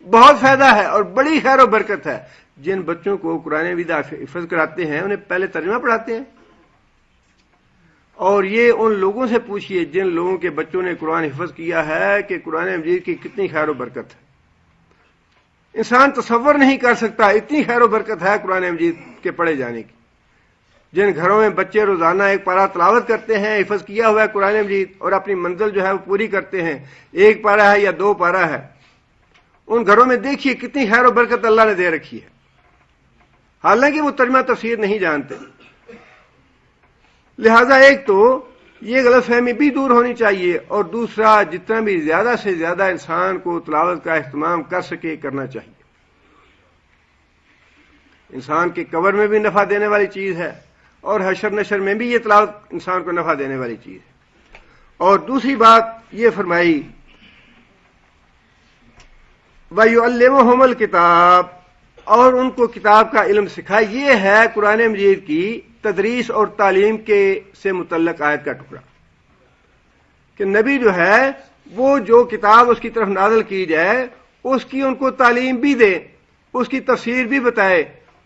بہت فائدہ ہے اور بڑی خیر و برکت ہے. جن بچوں کو قرآن مجید حفظ کراتے ہیں انہیں پہلے ترجمہ پڑھاتے ہیں، اور یہ ان لوگوں سے پوچھئے جن لوگوں کے بچوں نے قرآن حفظ کیا ہے کہ قرآن مجید کی کتنی خیر و برکت ہے. انسان تصور نہیں کر سکتا اتنی خیر و برکت ہے قرآن مجید کے پڑھے جانے کی. جن گھروں میں بچے روزانہ ایک پارہ تلاوت کرتے ہیں، حفظ کیا ہوا ہے قرآن مجید، اور اپنی منزل جو ہے وہ پوری کرتے ہیں، ایک پارہ ہے یا 2 پارہ ہے، ان گھروں میں دیکھیے کتنی خیر و برکت اللہ نے دے رکھی ہے، حالانکہ وہ ترجمہ تفسیر نہیں جانتے. لہذا ایک تو یہ غلط فہمی بھی دور ہونی چاہیے، اور دوسرا جتنا بھی زیادہ سے زیادہ انسان کو تلاوت کا اہتمام کر سکے کرنا چاہیے. انسان کے قبر میں بھی نفع دینے والی چیز ہے، اور حشر نشر میں بھی یہ تلاوت انسان کو نفع دینے والی چیز ہے. اور دوسری بات یہ فرمائی وَيُعَلِّمُهُمُ الْكِتَابَ، اور ان کو کتاب کا علم سکھائے. یہ ہے قرآن مجید کی تدریس اور تعلیم کے سے متعلق آیت کا ٹکڑا کہ نبی جو ہے وہ جو کتاب اس کی طرف نازل کی جائے اس کی ان کو تعلیم بھی دے، اس کی تفسیر بھی بتائے،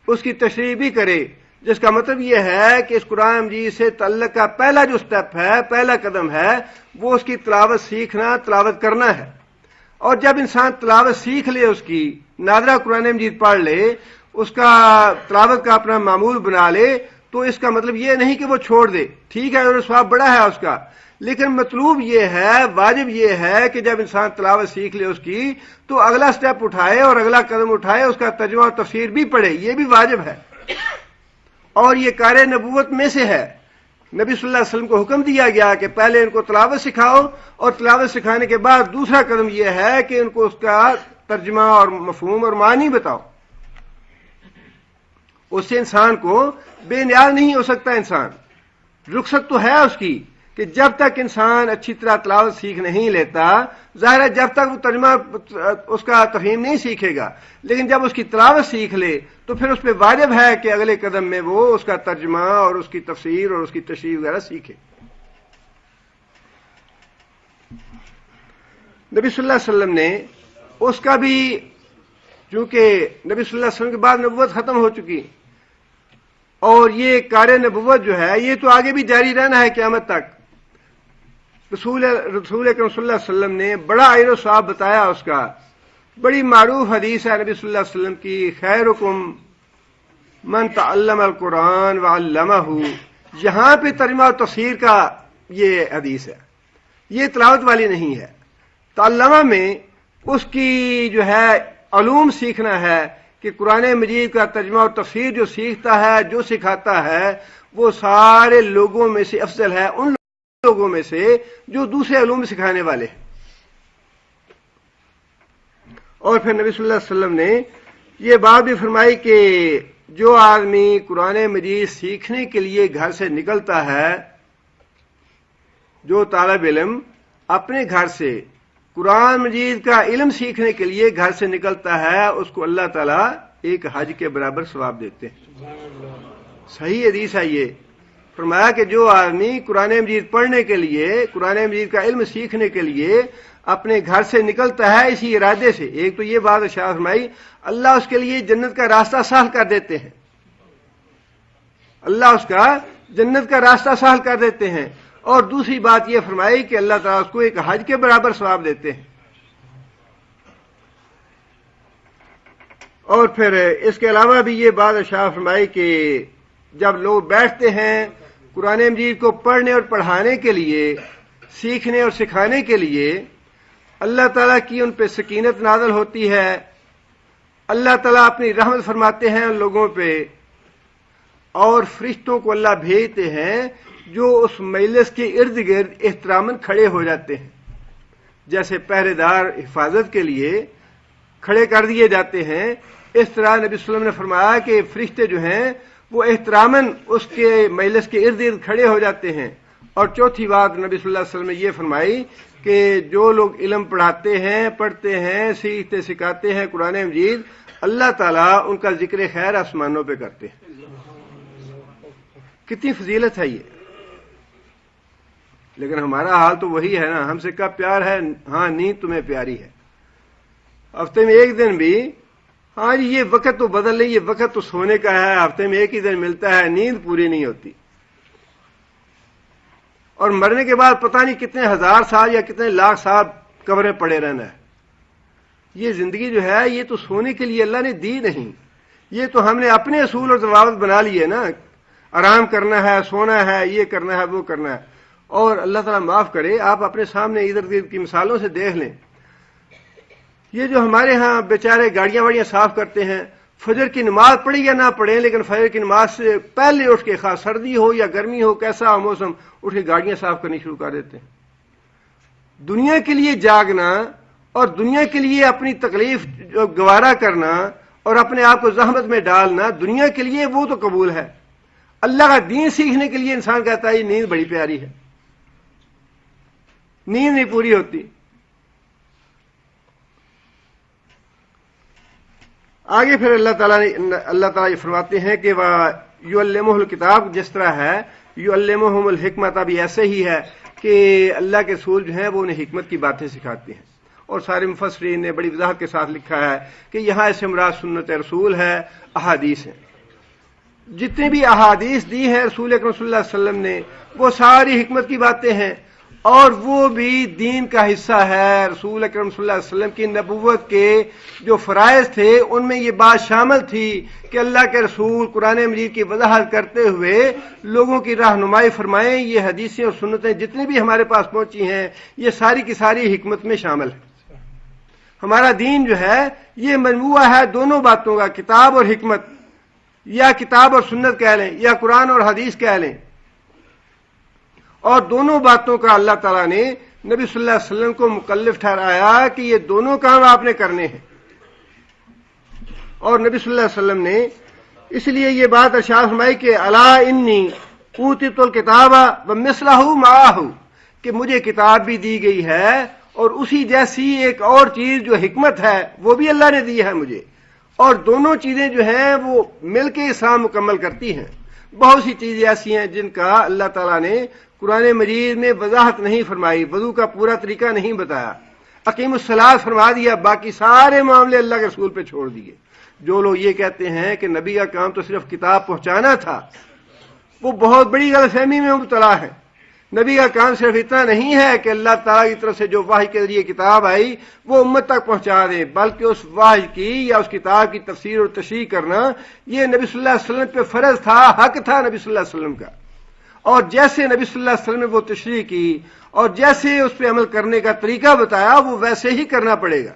اس کی تشریح بھی کرے. جس کا مطلب یہ ہے کہ اس قرآن مجید سے تعلق کا پہلا جو سٹیپ ہے، پہلا قدم ہے، وہ اس کی تلاوت سیکھنا، تلاوت کرنا ہے. اور جب انسان تلاوت سیکھ لے، اس کی نادرہ قرآن مجید پڑھ لے، اس کا تلاوت کا اپنا معمول بنا لے، تو اس کا مطلب یہ نہیں کہ وہ چھوڑ دے. ٹھیک ہے اور ثواب بڑا ہے اس کا، لیکن مطلوب یہ ہے، واجب یہ ہے کہ جب انسان تلاوت سیکھ لے اس کی تو اگلا سٹیپ اٹھائے اور اگلا قدم اٹھائے، اس کا ترجمہ اور تفسیر بھی پڑھے. یہ بھی واجب ہے، اور یہ کار نبوت میں سے ہے. نبی صلی اللہ علیہ وسلم کو حکم دیا گیا کہ پہلے ان کو تلاوت سکھاؤ، اور تلاوت سکھانے کے بعد دوسرا قدم یہ ہے کہ ان کو اس کا ترجمہ اور مفہوم اور معنی بتاؤ. اس سے انسان کو بے نیاز نہیں ہو سکتا. انسان رخصت تو ہے اس کی کہ جب تک انسان اچھی طرح تلاوت سیکھ نہیں لیتا، ظاہر ہے جب تک وہ ترجمہ اس کا تفہیم نہیں سیکھے گا، لیکن جب اس کی تلاوت سیکھ لے تو پھر اس پہ واجب ہے کہ اگلے قدم میں وہ اس کا ترجمہ اور اس کی تفسیر اور اس کی تشریح وغیرہ سیکھے. نبی صلی اللہ علیہ وسلم نے اس کا بھی، چونکہ نبی صلی اللہ علیہ وسلم کے بعد نبوت ختم ہو چکی، اور یہ کار نبوت جو ہے یہ تو آگے بھی جاری رہنا ہے قیامت تک. رسول اکرم صلی اللہ علیہ وسلم نے بڑا اجر و ثواب بتایا اس کا. بڑی معروف حدیث ہے نبی صلی اللہ علیہ وسلم کی، خیرکم من تعلم القرآن وعلمہ. یہاں پہ ترجمہ و تفسیر کا یہ حدیث ہے، یہ تلاوت والی نہیں ہے. تعلمہ میں اس کی جو ہے علوم سیکھنا ہے کہ قرآن مجید کا ترجمہ اور تفسیر جو سیکھتا ہے، جو سکھاتا ہے، وہ سارے لوگوں میں سے افضل ہے، ان لوگوں میں سے جو دوسرے علوم سکھانے والے ہیں. اور پھر نبی صلی اللہ علیہ وسلم نے یہ بات بھی فرمائی کہ جو آدمی قرآن مجید سیکھنے کے لیے گھر سے نکلتا ہے، جو طالب علم اپنے گھر سے قرآن مجید کا علم سیکھنے کے لیے گھر سے نکلتا ہے، اس کو اللہ تعالیٰ ایک حج کے برابر ثواب دیتے ہیں. صحیح حدیث ہے یہ. فرمایا کہ جو آدمی قرآن مجید پڑھنے کے لیے، قرآن مجید کا علم سیکھنے کے لیے اپنے گھر سے نکلتا ہے اسی ارادے سے، ایک تو یہ بات ارشاد فرمائی اللہ اس کے لیے جنت کا راستہ سہل کر دیتے ہیں. اللہ اس کا جنت کا راستہ سہل کر دیتے ہیں. اور دوسری بات یہ فرمائی کہ اللہ تعالیٰ اس کو ایک حج کے برابر ثواب دیتے ہیں. اور پھر اس کے علاوہ بھی یہ بات ارشاد فرمائی کہ جب لوگ بیٹھتے ہیں قرآن مجید کو پڑھنے اور پڑھانے کے لیے، سیکھنے اور سکھانے کے لیے، اللہ تعالیٰ کی ان پہ سکینت نازل ہوتی ہے. اللہ تعالیٰ اپنی رحمت فرماتے ہیں ان لوگوں پہ، اور فرشتوں کو اللہ بھیجتے ہیں جو اس مجلس کے ارد گرد احتراماً کھڑے ہو جاتے ہیں. جیسے پہرے دار حفاظت کے لیے کھڑے کر دیے جاتے ہیں، اس طرح نبی صلی اللہ علیہ وسلم نے فرمایا کہ فرشتے جو ہیں وہ احتراماً اس کے مجلس کے ارد گرد کھڑے ہو جاتے ہیں اور چوتھی بات نبی صلی اللہ علیہ وسلم نے یہ فرمائی کہ جو لوگ علم پڑھاتے ہیں، پڑھتے ہیں، سیکھتے سکھاتے ہیں قرآن مجید، اللہ تعالیٰ ان کا ذکر خیر آسمانوں پہ کرتے ہیں۔ کتنی فضیلت ہے یہ! لیکن ہمارا حال تو وہی ہے نا، ہم سے کب پیار ہے؟ ہاں نیند تمہیں پیاری ہے، ہفتے میں ایک دن بھی، ہاں جی یہ وقت تو بدل نہیں، یہ وقت تو سونے کا ہے، ہفتے میں ایک ہی دن ملتا ہے، نیند پوری نہیں ہوتی، اور مرنے کے بعد پتہ نہیں کتنے ہزار سال یا کتنے لاکھ سال قبریں پڑے رہنا ہے۔ یہ زندگی جو ہے یہ تو سونے کے لیے اللہ نے دی نہیں، یہ تو ہم نے اپنے اصول اور ضوابط بنا لیے نا، آرام کرنا ہے، سونا ہے، یہ کرنا ہے، وہ کرنا ہے۔ اور اللہ تعالیٰ معاف کرے، آپ اپنے سامنے ادھر ادھر کی مثالوں سے دیکھ لیں، یہ جو ہمارے ہاں بیچارے گاڑیاں واڑیاں صاف کرتے ہیں، فجر کی نماز پڑھی یا نہ پڑھیں، لیکن فجر کی نماز سے پہلے اٹھ کے، خاص سردی ہو یا گرمی ہو، کیسا ہو موسم، اٹھ کے گاڑیاں صاف کرنی شروع کر دیتے ہیں۔ دنیا کے لیے جاگنا اور دنیا کے لیے اپنی تکلیف گوارا کرنا اور اپنے آپ کو زحمت میں ڈالنا، دنیا کے لیے وہ تو قبول ہے۔ اللہ کا دین سیکھنے کے لیے انسان کہتا ہے یہ نیند بڑی پیاری ہے، نیند نہیں پوری ہوتی۔ آگے پھر اللہ تعالیٰ یہ فرماتے ہیں کہ یعلمہ الکتاب، جس طرح ہے یعلمہم الحکمت، بھی ایسے ہی ہے کہ اللہ کے رسول جو ہیں وہ انہیں حکمت کی باتیں سکھاتے ہیں۔ اور سارے مفسرین نے بڑی وضاحت کے ساتھ لکھا ہے کہ یہاں اس سے مراد سنت رسول ہے، احادیث ہیں۔ جتنی بھی احادیث دی ہیں رسول اکرم صلی اللہ علیہ وسلم نے، وہ ساری حکمت کی باتیں ہیں، اور وہ بھی دین کا حصہ ہے۔ رسول اکرم صلی اللہ علیہ وسلم کی نبوت کے جو فرائض تھے ان میں یہ بات شامل تھی کہ اللہ کے رسول قرآن مجید کی وضاحت کرتے ہوئے لوگوں کی رہنمائی فرمائیں۔ یہ حدیثیں اور سنتیں جتنی بھی ہمارے پاس پہنچی ہیں یہ ساری کی ساری حکمت میں شامل ہے۔ ہمارا دین جو ہے یہ مجموعہ ہے دونوں باتوں کا، کتاب اور حکمت، یا کتاب اور سنت کہہ لیں یا قرآن اور حدیث کہہ لیں، اور دونوں باتوں کا اللہ تعالیٰ نے نبی صلی اللہ علیہ وسلم کو مکلف ٹھہرایا کہ یہ دونوں کام آپ نے کرنے ہیں۔ اور نبی صلی اللہ علیہ وسلم نے اس لیے یہ بات ارشاد فرمائی کہ الا انی اوتیت الکتاب ومثلہ معہ، کہ مجھے کتاب بھی دی گئی ہے اور اسی جیسی ایک اور چیز جو حکمت ہے وہ بھی اللہ نے دی ہے مجھے، اور دونوں چیزیں جو ہیں وہ مل کے اسلام مکمل کرتی ہیں۔ بہت سی چیزیں ایسی ہیں جن کا اللہ تعالیٰ نے قرآن مجید میں وضاحت نہیں فرمائی، وضو کا پورا طریقہ نہیں بتایا، اقیم الصلاۃ فرما دیا، باقی سارے معاملے اللہ کے رسول پہ چھوڑ دیے۔ جو لوگ یہ کہتے ہیں کہ نبی کا کام تو صرف کتاب پہنچانا تھا، وہ بہت بڑی غلط فہمی میں مبتلا ہے۔ نبی کا کام صرف اتنا نہیں ہے کہ اللہ تعالیٰ کی طرف سے جو وحی کے ذریعے کتاب آئی وہ امت تک پہنچا دے، بلکہ اس وحی کی یا اس کتاب کی تفسیر اور تشریح کرنا یہ نبی صلی اللہ علیہ وسلم پہ فرض تھا، حق تھا نبی صلی اللہ علیہ وسلم کا۔ اور جیسے نبی صلی اللہ علیہ وسلم نے وہ تشریح کی اور جیسے اس پہ عمل کرنے کا طریقہ بتایا وہ ویسے ہی کرنا پڑے گا۔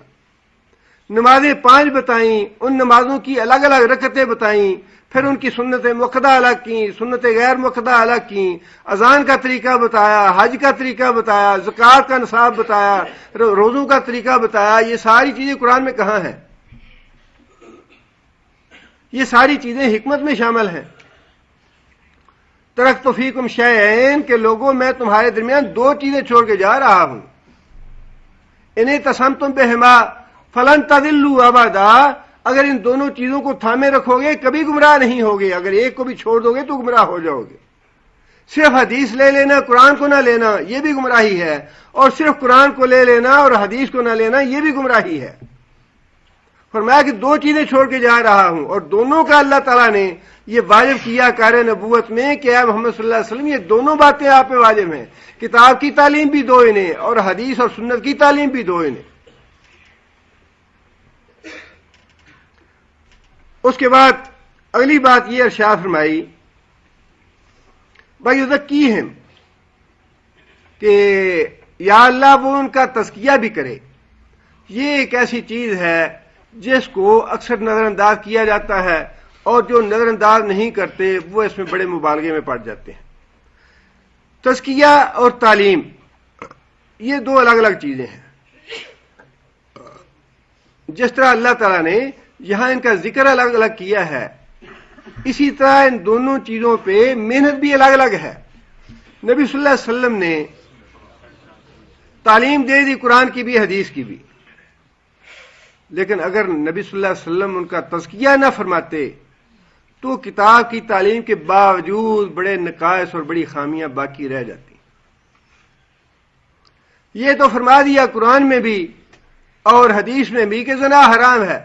نمازیں 5 بتائیں، ان نمازوں کی الگ الگ رکعتیں بتائیں، پھر ان کی سنت مؤکدہ الگ کی، سنت غیر مؤکدہ الگ کی، اذان کا طریقہ بتایا، حج کا طریقہ بتایا، زکوٰۃ کا نصاب بتایا، روزوں کا طریقہ بتایا۔ یہ ساری چیزیں قرآن میں کہاں ہیں؟ یہ ساری چیزیں حکمت میں شامل ہیں۔ ترکت فیکم شیئین، کہ لوگوں میں تمہارے درمیان 2 چیزیں چھوڑ کے جا رہا ہوں، انہیں تسمتم بہما فلن تضلوا ابدا، اگر ان دونوں چیزوں کو تھامے رکھو گے کبھی گمراہ نہیں ہوگے، اگر ایک کو بھی چھوڑ دو گے تو گمراہ ہو جاؤ گے۔ صرف حدیث لے لینا، قرآن کو نہ لینا، یہ بھی گمراہی ہے، اور صرف قرآن کو لے لینا اور حدیث کو نہ لینا یہ بھی گمراہی ہے۔ فرمایا کہ 2 چیزیں چھوڑ کے جا رہا ہوں، اور دونوں کا اللہ تعالیٰ نے یہ واجب کیا کار نبوت میں کہ اے محمد صلی اللہ علیہ وسلم یہ دونوں باتیں آپ پہ واجب ہیں، کتاب کی تعلیم بھی دو انہیں اور حدیث اور سنت کی تعلیم بھی دو انہیں۔ اس کے بعد اگلی بات یہ ارشاد فرمائی بَيُزَكِّيهِمْ، کہ یا اللہ وہ ان کا تزکیہ بھی کرے۔ یہ ایک ایسی چیز ہے جس کو اکثر نظر انداز کیا جاتا ہے، اور جو نظر انداز نہیں کرتے وہ اس میں بڑے مبالغے میں پڑ جاتے ہیں۔ تزکیہ اور تعلیم یہ 2 الگ الگ چیزیں ہیں۔ جس طرح اللہ تعالیٰ نے یہاں ان کا ذکر الگ الگ کیا ہے، اسی طرح ان دونوں چیزوں پہ محنت بھی الگ الگ ہے۔ نبی صلی اللہ علیہ وسلم نے تعلیم دے دی قرآن کی بھی حدیث کی بھی، لیکن اگر نبی صلی اللہ علیہ وسلم ان کا تزکیہ نہ فرماتے تو کتاب کی تعلیم کے باوجود بڑے نقائص اور بڑی خامیاں باقی رہ جاتی۔ یہ تو فرما دیا قرآن میں بھی اور حدیث میں بھی کہ زنا حرام ہے۔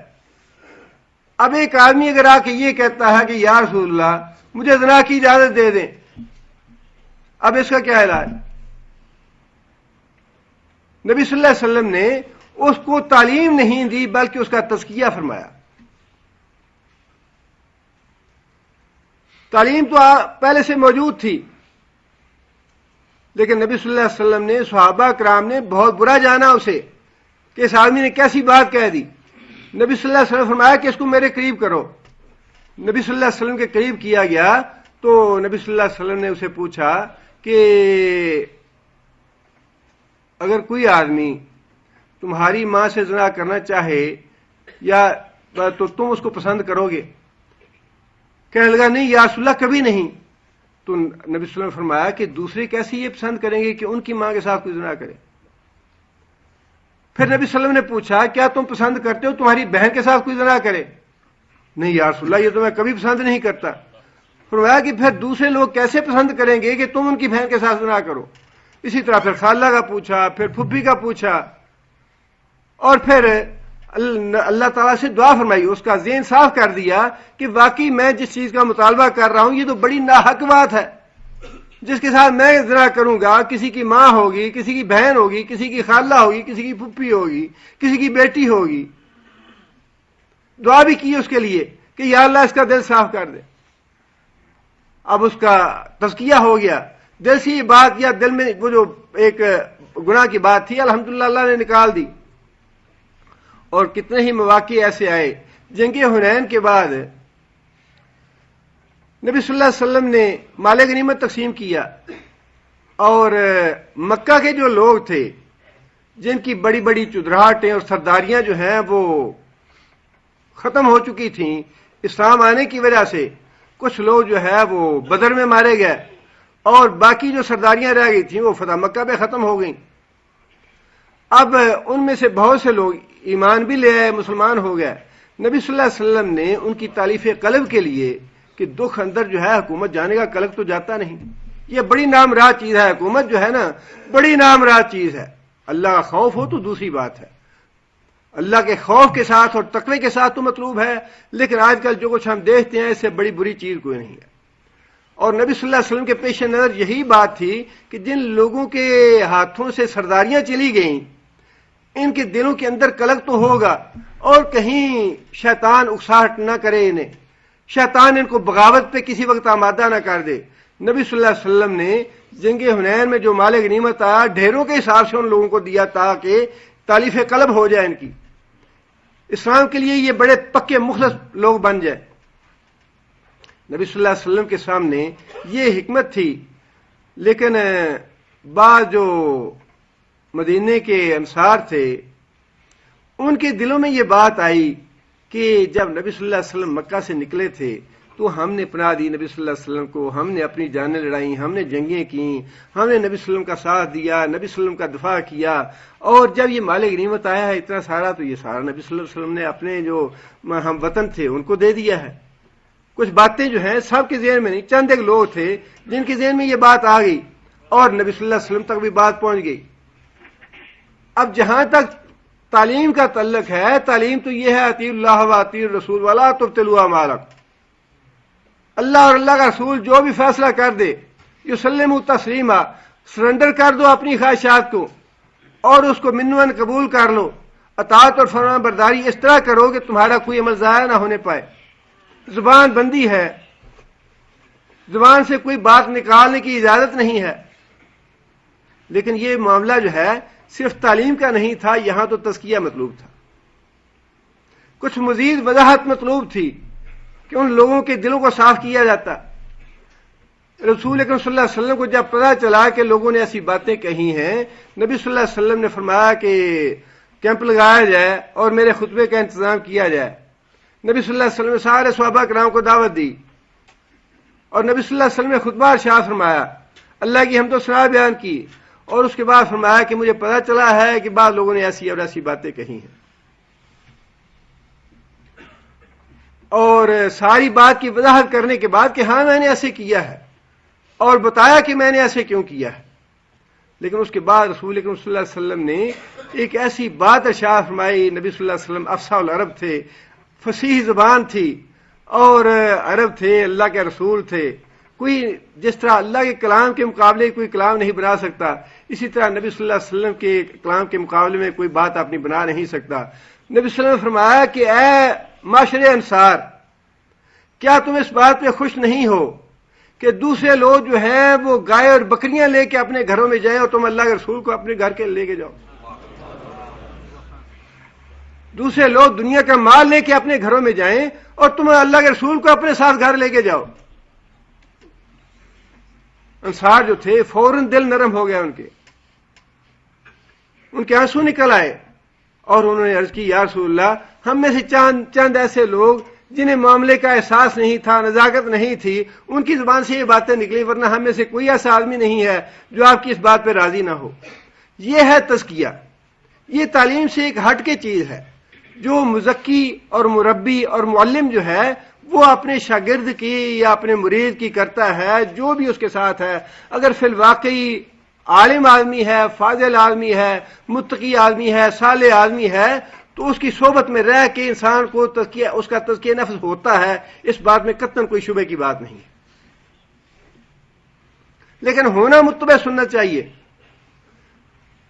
اب ایک آدمی اگر آ کے یہ کہتا ہے کہ یا رسول اللہ مجھے زنا کی اجازت دے دیں، اب اس کا کیا علاج؟ نبی صلی اللہ علیہ وسلم نے اس کو تعلیم نہیں دی بلکہ اس کا تزکیہ فرمایا۔ تعلیم تو پہلے سے موجود تھی، لیکن نبی صلی اللہ علیہ وسلم نے، صحابہ کرام نے بہت برا جانا اسے کہ اس آدمی نے کیسی بات کہہ دی۔ نبی صلی اللہ علیہ وسلم فرمایا کہ اس کو میرے قریب کرو۔ نبی صلی اللہ علیہ وسلم کے قریب کیا گیا تو نبی صلی اللہ علیہ وسلم نے اسے پوچھا کہ اگر کوئی آدمی تمہاری ماں سے زنا کرنا چاہے یا تو تم اس کو پسند کرو گے؟ کہنے لگا نہیں یا رسول اللہ کبھی نہیں۔ تو نبی صلی اللہ علیہ وسلم نے فرمایا کہ دوسرے کیسے یہ پسند کریں گے کہ ان کی ماں کے ساتھ کوئی زنا کرے؟ پھر نبی صلی اللہ علیہ وسلم نے پوچھا کیا تم پسند کرتے ہو تمہاری بہن کے ساتھ کوئی زنا کرے؟ نہیں یا رسول اللہ یہ تو میں کبھی پسند نہیں کرتا۔ فرمایا کہ پھر دوسرے لوگ کیسے پسند کریں گے کہ تم ان کی بہن کے ساتھ زنا کرو؟ اسی طرح پھر خالہ کا پوچھا، پھر پھپھی کا پوچھا، اور پھر اللہ تعالیٰ سے دعا فرمائی، اس کا ذہن صاف کر دیا کہ واقعی میں جس چیز کا مطالبہ کر رہا ہوں یہ تو بڑی ناحق بات ہے۔ جس کے ساتھ میں زنا کروں گا، کسی کی ماں ہوگی، کسی کی بہن ہوگی، کسی کی خالہ ہوگی، کسی کی پھپھی ہوگی، کسی کی بیٹی ہوگی۔ دعا بھی کی اس کے لیے کہ یا اللہ اس کا دل صاف کر دے۔ اب اس کا تزکیہ ہو گیا، دل سے یہ بات یا دل میں وہ جو ایک گناہ کی بات تھی الحمدللہ اللہ نے نکال دی۔ اور کتنے ہی مواقع ایسے آئے۔ جنگ حنین کے بعد نبی صلی اللہ علیہ وسلم نے مال غنیمت تقسیم کیا، اور مکہ کے جو لوگ تھے جن کی بڑی بڑی چودراہٹیں اور سرداریاں جو ہیں وہ ختم ہو چکی تھیں اسلام آنے کی وجہ سے، کچھ لوگ جو ہے وہ بدر میں مارے گئے اور باقی جو سرداریاں رہ گئی تھیں وہ فتح مکہ پہ ختم ہو گئیں۔ اب ان میں سے بہت سے لوگ ایمان بھی لے آئے، مسلمان ہو گئے۔ نبی صلی اللہ علیہ وسلم نے ان کی تالیف قلب کے لیے کہ دکھ اندر جو ہے حکومت جانے کا قلب تو جاتا نہیں، یہ بڑی نامراہ چیز ہے، حکومت جو ہے نا بڑی نامراہ چیز ہے۔ اللہ کا خوف ہو تو دوسری بات ہے، اللہ کے خوف کے ساتھ اور تقوی کے ساتھ تو مطلوب ہے، لیکن آج کل جو کچھ ہم دیکھتے ہیں اس سے بڑی بری چیز کوئی نہیں ہے۔ اور نبی صلی اللہ علیہ وسلم کے پیش نظر یہی بات تھی کہ جن لوگوں کے ہاتھوں سے سرداریاں چلی گئیں ان کے دلوں کے اندر قلق تو ہوگا، اور کہیں شیطان اکساہٹ نہ کرے انہیں، شیطان ان کو بغاوت پہ کسی وقت آمادہ نہ کر دے۔ نبی صلی اللہ علیہ وسلم نے جنگ حنین میں جو مال غنیمت آیا ڈھیروں کے حساب سے ان لوگوں کو دیا تاکہ تالیف قلب ہو جائے ان کی، اسلام کے لیے یہ بڑے پکے مخلص لوگ بن جائے۔ نبی صلی اللہ علیہ وسلم کے سامنے یہ حکمت تھی، لیکن بعض جو مدینے کے انصار تھے ان کے دلوں میں یہ بات آئی کہ جب نبی صلی اللہ علیہ وسلم مکہ سے نکلے تھے تو ہم نے پناہ دی نبی صلی اللہ علیہ وسلم کو، ہم نے اپنی جانیں لڑائیں، ہم نے جنگیں کیں، ہم نے نبی صلی اللہ علیہ وسلم کا ساتھ دیا، نبی صلی اللہ علیہ وسلم کا دفاع کیا، اور جب یہ مال غنیمت آیا ہے اتنا سارا تو یہ سارا نبی صلی اللہ علیہ وسلم نے اپنے جو ہم وطن تھے ان کو دے دیا ہے۔ کچھ باتیں جو ہیں سب کے ذہن میں نہیں، چند ایک لوگ تھے جن کے ذہن میں یہ بات آ گئی اور نبی صلی اللہ علیہ وسلم تک بھی بات پہنچ گئی۔ اب جہاں تک تعلیم کا تعلق ہے، تعلیم تو یہ ہے اطیعوا اللہ و اطیعوا الرسول ولا تبطلوا اعمالکم، اللہ اور اللہ کا رسول جو بھی فیصلہ کر دے یسلموا تسلیما، سرنڈر کر دو اپنی خواہشات کو اور اس کو منوان قبول کر لو، اطاعت اور فرمان برداری اس طرح کرو کہ تمہارا کوئی عمل ضائع نہ ہونے پائے۔ زبان بندی ہے، زبان سے کوئی بات نکالنے کی اجازت نہیں ہے، لیکن یہ معاملہ جو ہے صرف تعلیم کا نہیں تھا، یہاں تو تزکیہ مطلوب تھا، کچھ مزید وضاحت مطلوب تھی کہ ان لوگوں کے دلوں کو صاف کیا جاتا۔ رسول اکرم صلی اللہ علیہ وسلم کو جب پتہ چلا کہ لوگوں نے ایسی باتیں کہی ہیں، نبی صلی اللہ علیہ وسلم نے فرمایا کہ کیمپ لگایا جائے اور میرے خطبے کا انتظام کیا جائے۔ نبی صلی اللہ علیہ وسلم نے سارے صحابہ کرام کو دعوت دی اور نبی صلی اللہ علیہ وسلم نے خطبہ ارشاد فرمایا، اللہ کی حمد و ثنا بیان کی، اور اس کے بعد فرمایا کہ مجھے پتا چلا ہے کہ بعض لوگوں نے ایسی اور ایسی باتیں کہی ہیں، اور ساری بات کی وضاحت کرنے کے بعد کہ ہاں میں نے ایسے کیا ہے اور بتایا کہ میں نے ایسے کیوں کیا ہے۔ لیکن اس کے بعد رسول اکرم صلی اللہ علیہ وسلم نے ایک ایسی بات ارشاد فرمائی، نبی صلی اللہ علیہ وسلم افصاح العرب تھے، فصیح زبان تھی، اور عرب تھے، اللہ کے رسول تھے، کوئی جس طرح اللہ کے کلام کے مقابلے کوئی کلام نہیں بنا سکتا، اسی طرح نبی صلی اللہ علیہ وسلم کے کلام کے مقابلے میں کوئی بات اپنی بنا نہیں سکتا۔ نبی صلی اللہ علیہ وسلم نے فرمایا کہ اے معاشرے انصار، کیا تم اس بات پہ خوش نہیں ہو کہ دوسرے لوگ جو ہیں وہ گائے اور بکریاں لے کے اپنے گھروں میں جائیں اور تم اللہ کے رسول کو اپنے گھر کے لے کے جاؤ؟ دوسرے لوگ دنیا کا مال لے کے اپنے گھروں میں جائیں اور تم اللہ کے رسول کو اپنے ساتھ گھر لے کے جاؤ۔ انصار جو تھے فوراً دل نرم ہو گیا، ان کے آنسو نکل آئے، اور انہوں نے عرض کی یا رسول اللہ، ہم میں سے چند ایسے لوگ جنہیں معاملے کا احساس نہیں تھا، نزاکت نہیں تھی، ان کی زبان سے یہ باتیں نکلی، ورنہ ہم میں سے کوئی ایسا آدمی نہیں ہے جو آپ کی اس بات پہ راضی نہ ہو۔ یہ ہے تزکیہ، یہ تعلیم سے ایک ہٹ کے چیز ہے، جو مزکی اور مربی اور معلم جو ہے وہ اپنے شاگرد کی یا اپنے مرید کی کرتا ہے، جو بھی اس کے ساتھ ہے۔ اگر فی الواقعی عالم آدمی ہے، فاضل آدمی ہے، متقی آدمی ہے، صالح آدمی ہے، تو اس کی صحبت میں رہ کے انسان کو اس کا تزکیہ نفس ہوتا ہے، اس بات میں قطعاً کوئی شبہ کی بات نہیں ہے۔ لیکن ہونا متبع سننا چاہیے۔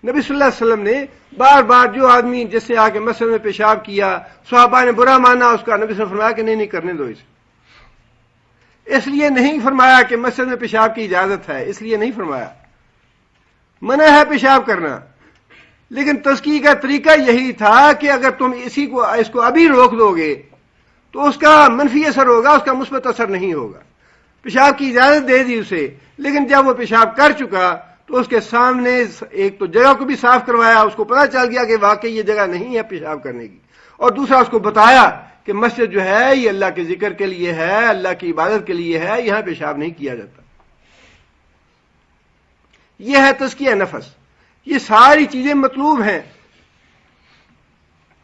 نبی صلی اللہ علیہ وسلم نے بار بار جو آدمی جس نے آ کے مسجد میں پیشاب کیا، صحابہ نے برا مانا اس کا، نبی صلی اللہ علیہ وسلم نے فرمایا کہ نہیں کرنے دو اسے۔ اس لیے نہیں فرمایا کہ مسجد میں پیشاب کی اجازت ہے، اس لیے نہیں فرمایا، منع ہے پیشاب کرنا، لیکن تزکیہ کا طریقہ یہی تھا کہ اگر تم اس کو ابھی روک دو گے تو اس کا منفی اثر ہوگا، اس کا مثبت اثر نہیں ہوگا۔ پیشاب کی اجازت دے دی اسے، لیکن جب وہ پیشاب کر چکا تو اس کے سامنے ایک تو جگہ کو بھی صاف کروایا، اس کو پتہ چل گیا کہ واقعی یہ جگہ نہیں ہے پیشاب کرنے کی، اور دوسرا اس کو بتایا کہ مسجد جو ہے یہ اللہ کے ذکر کے لیے ہے، اللہ کی عبادت کے لیے ہے، یہاں پیشاب نہیں کیا جاتا۔ یہ ہے تزکیہ نفس، یہ ساری چیزیں مطلوب ہیں۔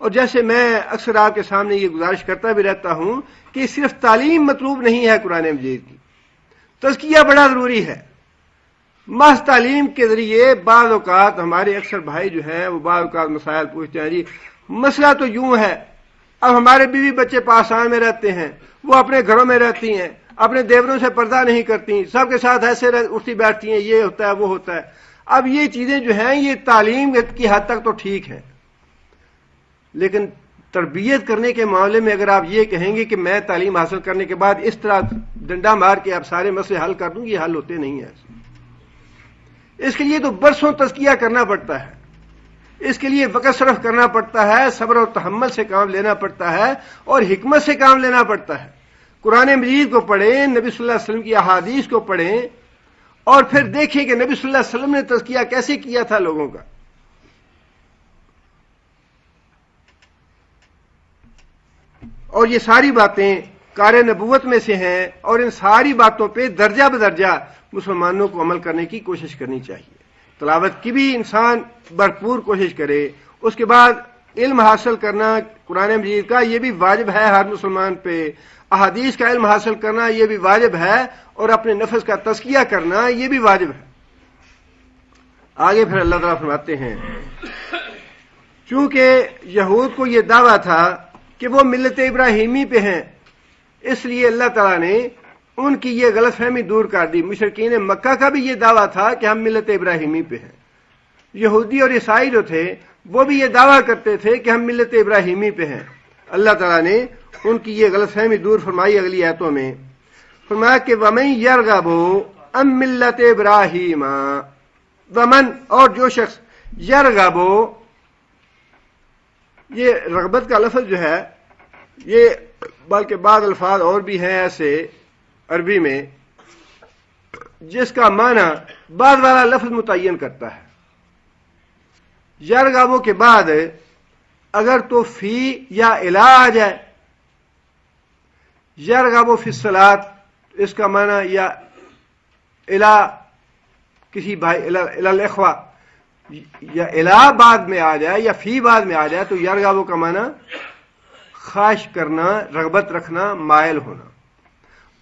اور جیسے میں اکثر آپ کے سامنے یہ گزارش کرتا بھی رہتا ہوں کہ صرف تعلیم مطلوب نہیں ہے قرآن مجید کی، تزکیہ بڑا ضروری ہے۔ محض تعلیم کے ذریعے بعض اوقات ہمارے اکثر بھائی جو ہیں وہ بعض اوقات مسائل پوچھتے ہیں، جی مسئلہ تو یوں ہے، اب ہمارے بیوی بچے پاکستان میں رہتے ہیں، وہ اپنے گھروں میں رہتی ہیں، اپنے دیوروں سے پردہ نہیں کرتی، سب کے ساتھ ایسے اٹھتی بیٹھتی ہیں، یہ ہوتا ہے وہ ہوتا ہے۔ اب یہ چیزیں جو ہیں یہ تعلیم کی حد تک تو ٹھیک ہیں، لیکن تربیت کرنے کے معاملے میں اگر آپ یہ کہیں گے کہ میں تعلیم حاصل کرنے کے بعد اس طرح ڈنڈا مار کے آپ سارے مسئلے حل کر دوں گی، یہ حل ہوتے نہیں ہیں۔ اس کے لیے تو برسوں تزکیہ کرنا پڑتا ہے، اس کے لیے وقت صرف کرنا پڑتا ہے، صبر اور تحمل سے کام لینا پڑتا ہے، اور حکمت سے کام لینا پڑتا ہے۔ قرآن مجید کو پڑھیں، نبی صلی اللہ علیہ وسلم کی احادیث کو پڑھیں، اور پھر دیکھیں کہ نبی صلی اللہ علیہ وسلم نے تزکیہ کیسے کیا تھا لوگوں کا۔ اور یہ ساری باتیں کار نبوت میں سے ہیں، اور ان ساری باتوں پہ درجہ بدرجہ مسلمانوں کو عمل کرنے کی کوشش کرنی چاہیے۔ تلاوت کی بھی انسان بھرپور کوشش کرے، اس کے بعد علم حاصل کرنا قرآن مجید کا یہ بھی واجب ہے ہر مسلمان پہ، احادیث کا علم حاصل کرنا یہ بھی واجب ہے، اور اپنے نفس کا تزکیہ کرنا یہ بھی واجب ہے۔ آگے پھر اللہ تعالیٰ فرماتے ہیں، چونکہ یہود کو یہ دعویٰ تھا کہ وہ ملت ابراہیمی پہ ہیں، اس لیے اللہ تعالیٰ نے ان کی یہ غلط فہمی دور کر دی۔ مشرکین مکہ کا بھی یہ دعویٰ تھا کہ ہم ملت ابراہیمی پہ ہیں، یہودی اور عیسائی جو تھے وہ بھی یہ دعویٰ کرتے تھے کہ ہم ملت ابراہیمی پہ ہیں۔ اللہ تعالیٰ نے ان کی یہ غلط فہمی دور فرمائی اگلی آیتوں میں، فرمایا کہ وَمَن يَرْغَبُ عَن مِّلَّةِ إِبْرَاهِيمَ، ومن اور جو شخص، یرغب، یہ رغبت کا لفظ جو ہے یہ بلکہ بعض الفاظ اور بھی ہیں ایسے عربی میں جس کا معنی بعض والا لفظ متعین کرتا ہے۔ یرغبوں کے بعد اگر تو فی یا الا آ جائے، یرغب فی الصلاۃ، اس کا معنی یا الا کسی بھائی الاخوا یا الہ بعد میں آ جائے یا فی بعد میں آ جائے تو یرغب کا معنی خواہش کرنا، رغبت رکھنا، مائل ہونا.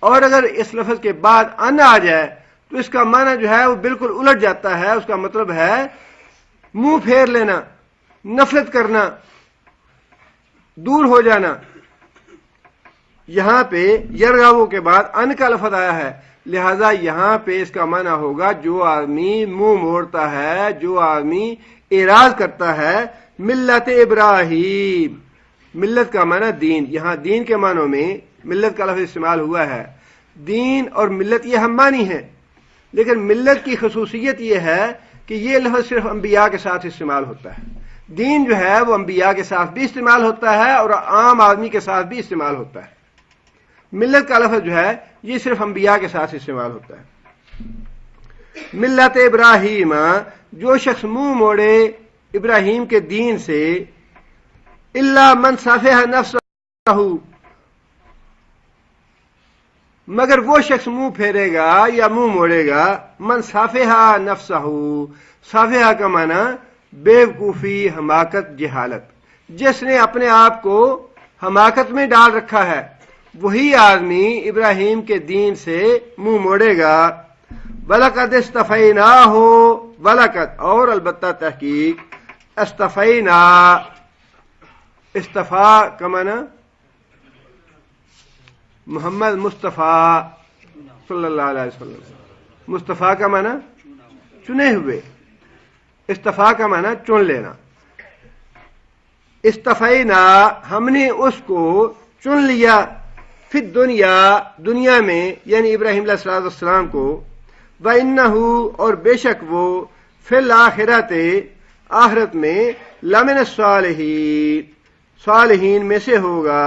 اور اگر اس لفظ کے بعد ان آ جائے تو اس کا معنی جو ہے وہ بالکل الٹ جاتا ہے. اس کا مطلب ہے منہ پھیر لینا، نفرت کرنا، دور ہو جانا. یہاں پہ یرغبو کے بعد ان کا لفظ آیا ہے، لہذا یہاں پہ اس کا معنی ہوگا جو آدمی منہ موڑتا ہے، جو آدمی اعراض کرتا ہے. ملت ابراہیم، ملت کا معنی دین، یہاں دین کے معنوں میں ملت کا لفظ استعمال ہوا ہے. دین اور ملت یہ ہم معنی ہیں، لیکن ملت کی خصوصیت یہ ہے کہ یہ لفظ صرف انبیاء کے ساتھ استعمال ہوتا ہے. دین جو ہے وہ انبیاء کے ساتھ بھی استعمال ہوتا ہے اور عام آدمی کے ساتھ بھی استعمال ہوتا ہے. ملت کا لفظ جو ہے یہ صرف انبیاء کے ساتھ استعمال ہوتا ہے. ملت ابراہیم، جو شخص منہ موڑے ابراہیم کے دین سے، الا من صفح نفسہ، مگر وہ شخص منہ پھیرے گا یا منہ موڑے گا، من صفح نفسہ، صفحہ کا معنی بے وقوفی، حماقت، جہالت، جس نے اپنے آپ کو حماقت میں ڈال رکھا ہے وہی آدمی ابراہیم کے دین سے منہ موڑے گا. وَلَقَدْ اصْطَفَيْنَاهُ، وَلَقَدْ اور البتہ تحقیق، اصطفینا، استفا کا معنی محمد مصطفیٰ صلی اللہ علیہ وسلم، مصطفیٰ کا معنی چنے ہوئے، استفا کا معنی چن لینا. استفینا، ہم نے اس کو چن لیا، فی الدنیا، دنیا میں، یعنی ابراہیم علیہ السلام کو، وَإِنَّهُ اور بے شک وہ، فی الآخرۃ آخرت میں، لمن الصالحین، صالحین میں سے ہوگا.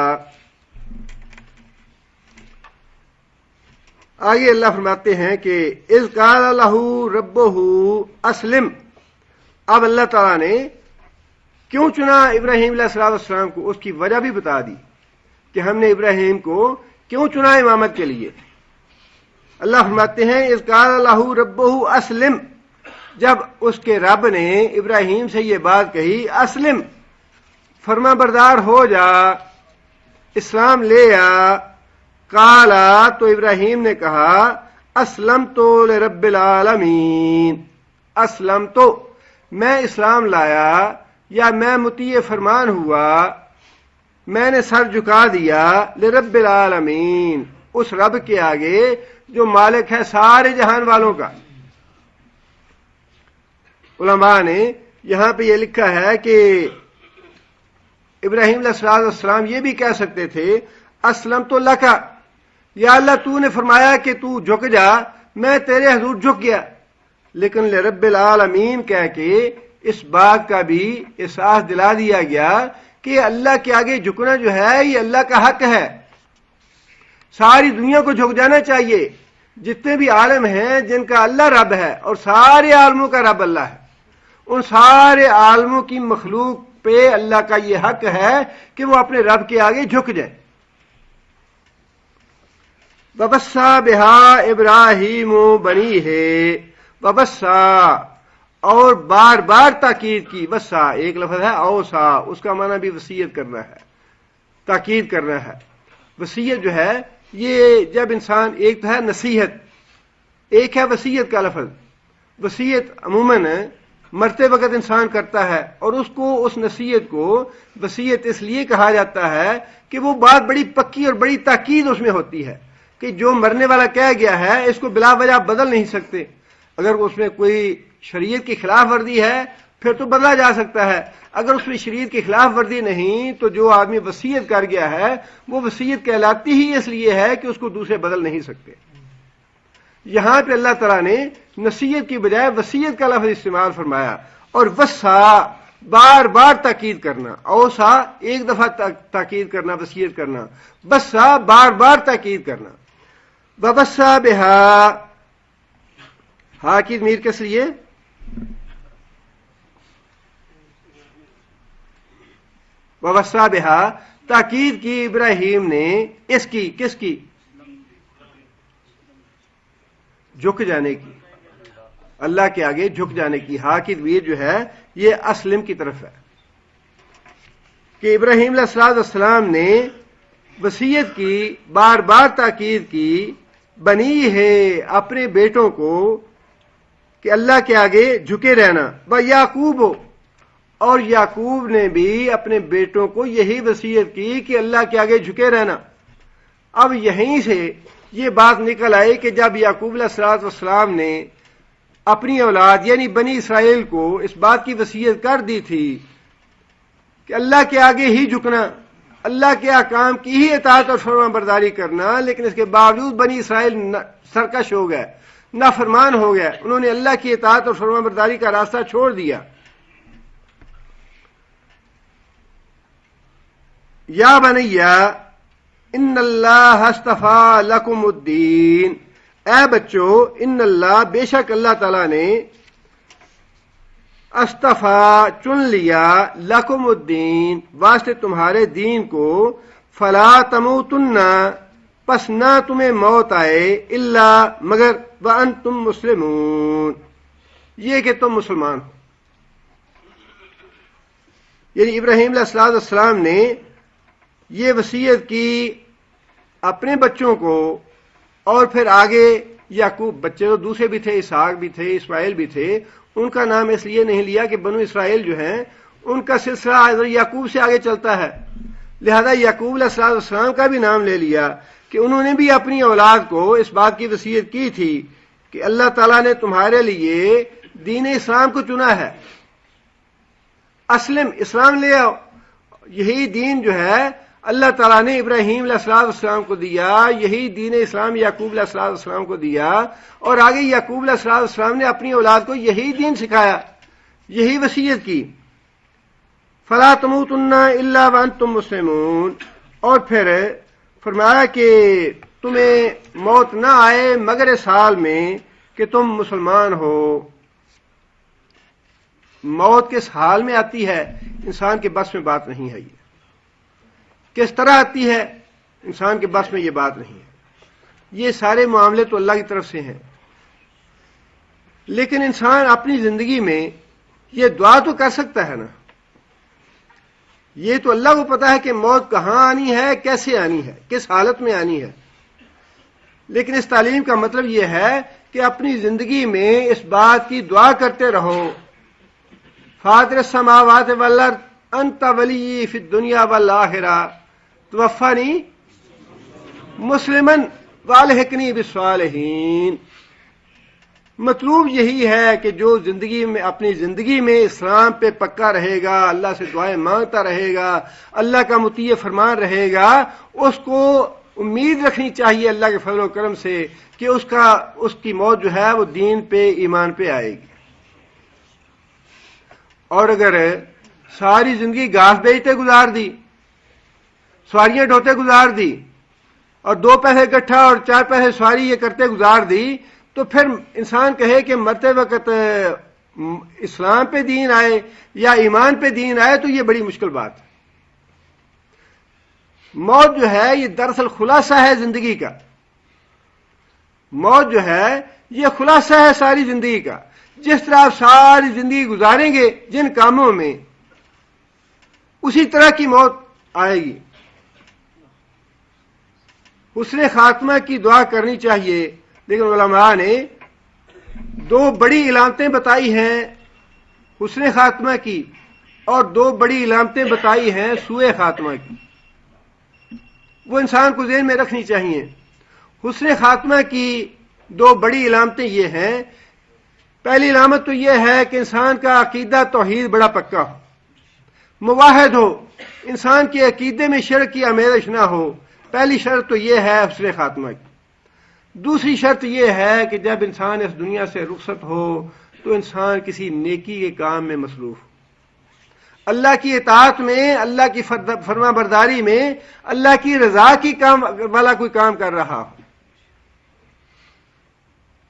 آگے اللہ فرماتے ہیں کہ اذ قال لہ ربہ اسلم، اب اللہ تعالیٰ نے کیوں چنا ابراہیم علیہ السلام کو، اس کی وجہ بھی بتا دی کہ ہم نے ابراہیم کو کیوں چنا امامت کے لیے. اللہ فرماتے ہیں اذ قال لہ ربہ اسلم، جب اس کے رب نے ابراہیم سے یہ بات کہی، اسلم، فرما بردار ہو جا، اسلام لے آ. قالا، تو ابراہیم نے کہا، اسلم تو لرب العالمین، اسلم تو میں اسلام لایا یا میں مطیع فرمان ہوا، میں نے سر جھکا دیا، لرب العالمین، اس رب کے آگے جو مالک ہے سارے جہان والوں کا. علماء نے یہاں پہ یہ لکھا ہے کہ ابراہیم علیہ السلام یہ بھی کہہ سکتے تھے، اسلم تو لکا، یا اللہ تو نے فرمایا کہ تو جھک جا، میں تیرے حضور جھک گیا، لیکن لرب العالمین کہہ کے اس بات کا بھی احساس دلا دیا گیا کہ اللہ کے آگے جھکنا جو ہے یہ اللہ کا حق ہے. ساری دنیا کو جھک جانا چاہیے، جتنے بھی عالم ہیں جن کا اللہ رب ہے اور سارے عالموں کا رب اللہ ہے، ان سارے عالموں کی مخلوق پہ اللہ کا یہ حق ہے کہ وہ اپنے رب کے آگے جھک جائے. وَبَسَّا بِهَا ابراہیم بنی ہے، وبسا، اور بار بار تاکید کی. وسا ایک لفظ ہے، اوسا، اس کا معنی بھی وصیت کرنا ہے، تاکید کرنا ہے. وصیت جو ہے یہ جب انسان، ایک تو ہے نصیحت، ایک ہے وصیت کا لفظ. وصیت عموماً مرتے وقت انسان کرتا ہے اور اس کو، اس نصیحت کو وصیت اس لیے کہا جاتا ہے کہ وہ بات بڑی پکی اور بڑی تاکید اس میں ہوتی ہے کہ جو مرنے والا کہہ گیا ہے اس کو بلا وجہ بدل نہیں سکتے. اگر اس میں کوئی شریعت کی خلاف ورزی ہے پھر تو بدلا جا سکتا ہے، اگر اس میں شریعت کی خلاف ورزی نہیں تو جو آدمی وصیت کر گیا ہے وہ وصیت کہلاتی ہی اس لیے ہے کہ اس کو دوسرے بدل نہیں سکتے. یہاں پہ اللہ تعالیٰ نے نصیحت کی بجائے وصیت کا لفظ استعمال فرمایا، اور وسا بار بار تاکید کرنا، اوسا ایک دفعہ تاکید کرنا، وصیت کرنا، بسا بار بار تاکید کرنا. وبسا بہا، ہا کی ضمیر کس لیے؟ وبسا بہا، تاکید کی ابراہیم نے اس کی، کس کی؟ جھک جانے کی. اللہ کے آگے جھک جانے کی. ہاں کی ضمیر جو ہے یہ اسلم کی طرف ہے کہ ابراہیم علیہ السلام نے وصیت کی، بار بار تاکید کی، بنی ہے اپنے بیٹوں کو کہ اللہ کے آگے جھکے رہنا. یعقوب، اور یعقوب نے بھی اپنے بیٹوں کو یہی وصیت کی کہ اللہ کے آگے جھکے رہنا. اب یہیں سے یہ بات نکل آئی کہ جب یعقوب علیہ السلام نے اپنی اولاد یعنی بنی اسرائیل کو اس بات کی وصیت کر دی تھی کہ اللہ کے آگے ہی جھکنا، اللہ کے احکام کی ہی اطاعت اور فرما برداری کرنا، لیکن اس کے باوجود بنی اسرائیل سرکش ہو گئے، نافرمان ہو گئے، انہوں نے اللہ کی اطاعت اور فرما برداری کا راستہ چھوڑ دیا. یا بنیا ان اللہ اصطفیٰ لکم الدین، اے بچو، ان اللہ بے شک اللہ تعالی نے اصطفیٰ چن لیا لکم الدین واسطے تمہارے دین کو، فلا تموتن پس نہ تمہیں موت آئے، الا مگر وانتم مسلمون یہ کہ تم مسلمان ہو. یعنی ابراہیم علیہ السلام نے یہ وصیت کی اپنے بچوں کو، اور پھر آگے یعقوب، بچے تو دوسرے بھی تھے، اسحاق بھی تھے، اسماعیل بھی تھے، ان کا نام اس لیے نہیں لیا کہ بنو اسرائیل جو ہیں ان کا سلسلہ حضرت یعقوب سے آگے چلتا ہے، لہذا یعقوب علیہ السلام کا بھی نام لے لیا کہ انہوں نے بھی اپنی اولاد کو اس بات کی وصیت کی تھی کہ اللہ تعالیٰ نے تمہارے لیے دین اسلام کو چنا ہے، اسلم اسلام لے آؤ. یہی دین جو ہے اللہ تعالیٰ نے ابراہیم علیہ السلام کو دیا، یہی دین اسلام یعقوب علیہ السلام کو دیا، اور آگے یعقوب علیہ السلام نے اپنی اولاد کو یہی دین سکھایا، یہی وصیت کی. فلا تموتن الا وانتم مسلمون، اور پھر فرمایا کہ تمہیں موت نہ آئے مگر اس حال میں کہ تم مسلمان ہو. موت کس حال میں آتی ہے انسان کے بس میں بات نہیں ہے، یہ کس طرح آتی ہے انسان کے بس میں یہ بات نہیں ہے. یہ سارے معاملے تو اللہ کی طرف سے ہیں، لیکن انسان اپنی زندگی میں یہ دعا تو کر سکتا ہے نا. یہ تو اللہ کو پتا ہے کہ موت کہاں آنی ہے، کیسے آنی ہے، کس حالت میں آنی ہے. لیکن اس تعلیم کا مطلب یہ ہے کہ اپنی زندگی میں اس بات کی دعا کرتے رہو، فاطر السماوات والارض انت ولی فی الدنیا والآخرہ توفنی مسلما والحقنی بالصالحین. مطلوب یہی ہے کہ جو زندگی میں اپنی زندگی میں اسلام پہ پکا رہے گا، اللہ سے دعائیں مانگتا رہے گا، اللہ کا مطیع فرمان رہے گا، اس کو امید رکھنی چاہیے اللہ کے فضل و کرم سے کہ اس کی موت جو ہے وہ دین پہ ایمان پہ آئے گی. اور اگر ساری زندگی گھاس بیچتے گزار دی، سواریاں ڈھوتے گزار دی، اور 2 پیسے اکٹھا اور 4 پیسے سواری یہ کرتے گزار دی، تو پھر انسان کہے کہ مرتے وقت اسلام پہ دین آئے یا ایمان پہ دین آئے تو یہ بڑی مشکل بات ہے. موت جو ہے یہ دراصل خلاصہ ہے زندگی کا. موت جو ہے یہ خلاصہ ہے ساری زندگی کا. جس طرح آپ ساری زندگی گزاریں گے جن کاموں میں، اسی طرح کی موت آئے گی. حسن خاتمہ کی دعا کرنی چاہیے، لیکن علماء نے 2 بڑی علامتیں بتائی ہیں حسن خاتمہ کی، اور 2 بڑی علامتیں بتائی ہیں سوء خاتمہ کی. وہ انسان کو ذہن میں رکھنی چاہیے. حسن خاتمہ کی 2 بڑی علامتیں یہ ہیں. پہلی علامت تو یہ ہے کہ انسان کا عقیدہ توحید بڑا پکا ہو، موحد ہو، انسان کے عقیدے میں شرک کی آمیزش نہ ہو. پہلی شرط تو یہ ہے حسن خاتمہ کی. دوسری شرط یہ ہے کہ جب انسان اس دنیا سے رخصت ہو تو انسان کسی نیکی کے کام میں مصروف ہو، اللہ کی اطاعت میں، اللہ کی فرما برداری میں، اللہ کی رضا کی کام والا کوئی کام کر رہا ہو.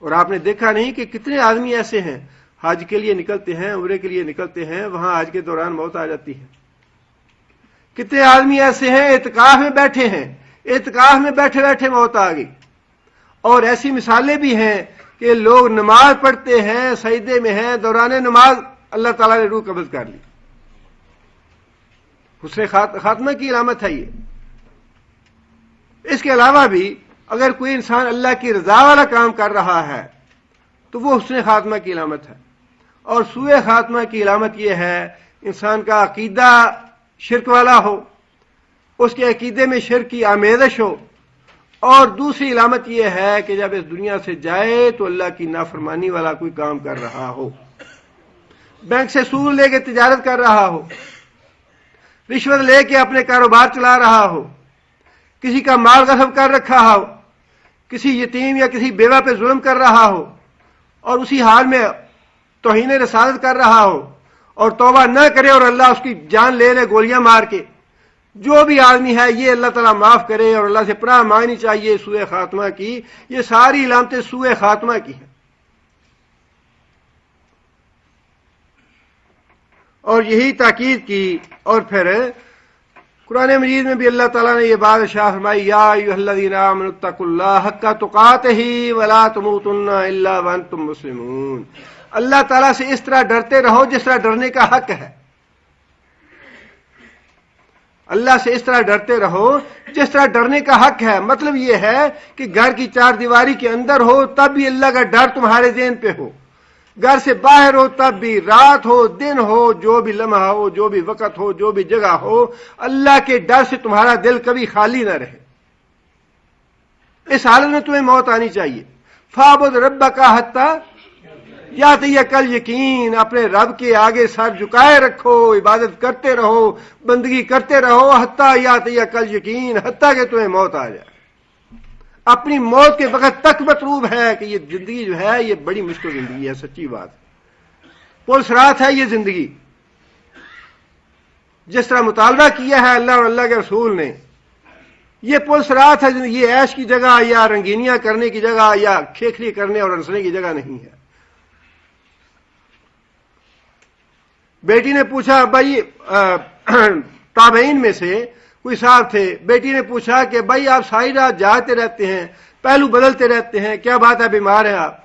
اور آپ نے دیکھا نہیں کہ کتنے آدمی ایسے ہیں حج کے لیے نکلتے ہیں، عمرے کے لیے نکلتے ہیں، وہاں حج کے دوران موت آ جاتی ہے. کتنے آدمی ایسے ہیں اعتکاف میں بیٹھے ہیں، اعتکاف میں بیٹھے بیٹھے موت آ گئی. اور ایسی مثالیں بھی ہیں کہ لوگ نماز پڑھتے ہیں، سجدے میں ہیں، دوران نماز اللہ تعالیٰ نے روح قبض کر لی. حسن خاتمہ کی علامت ہے یہ. اس کے علاوہ بھی اگر کوئی انسان اللہ کی رضا والا کام کر رہا ہے تو وہ حسن خاتمہ کی علامت ہے. اور سوء خاتمہ کی علامت یہ ہے انسان کا عقیدہ شرک والا ہو، اس کے عقیدے میں شرک کی آمیزش ہو. اور دوسری علامت یہ ہے کہ جب اس دنیا سے جائے تو اللہ کی نافرمانی والا کوئی کام کر رہا ہو، بینک سے سود لے کے تجارت کر رہا ہو، رشوت لے کے اپنے کاروبار چلا رہا ہو، کسی کا مال غصب کر رکھا ہو، کسی یتیم یا کسی بیوہ پہ ظلم کر رہا ہو اور اسی حال میں توہین رسالت کر رہا ہو اور توبہ نہ کرے اور اللہ اس کی جان لے لے گولیاں مار کے. جو بھی آدمی ہے یہ اللہ تعالیٰ معاف کرے اور اللہ سے پناہ مانگنی چاہیے سوء خاتمہ کی. یہ ساری علامتیں سوء خاتمہ کی ہیں. اور یہی تاکید کی. اور پھر قرآن مجید میں بھی اللہ تعالیٰ نے یہ بات ارشاد فرمائی، یا ایھا الذین آمنوا اتقوا اللہ حق تقاتہ ولا تموتن الا وانتم مسلمون. اللہ تعالیٰ سے اس طرح ڈرتے رہو جس طرح ڈرنے کا حق ہے. اللہ سے اس طرح ڈرتے رہو جس طرح ڈرنے کا حق ہے. مطلب یہ ہے کہ گھر کی چار دیواری کے اندر ہو تب بھی اللہ کا ڈر تمہارے ذہن پہ ہو، گھر سے باہر ہو تب بھی، رات ہو دن ہو، جو بھی لمحہ ہو، جو بھی وقت ہو، جو بھی جگہ ہو، اللہ کے ڈر سے تمہارا دل کبھی خالی نہ رہے. اس حالت میں تمہیں موت آنی چاہیے. فاعبد ربک حتی یاتیک الیقین. اپنے رب کے آگے سر جھکائے رکھو، عبادت کرتے رہو، بندگی کرتے رہو، حتی یاتیک الیقین، حتیٰ کہ تمہیں موت آ جائے. اپنی موت کے وقت تک مطلوب ہے کہ یہ زندگی جو ہے یہ بڑی مشکل زندگی ہے. سچی بات، پل صراط ہے یہ زندگی. جس طرح مطالبہ کیا ہے اللہ اور اللہ کے رسول نے، یہ پل صراط ہے. یہ عیش کی جگہ یا رنگینیاں کرنے کی جگہ یا کھیکھلی کرنے اور ہنسنے کی جگہ نہیں ہے. بیٹی نے پوچھا، بھائی تابعین میں سے کوئی صاحب تھے، بیٹی نے پوچھا کہ بھائی آپ ساری رات جاگتے رہتے ہیں، پہلو بدلتے رہتے ہیں، کیا بات ہے، بیمار ہیں آپ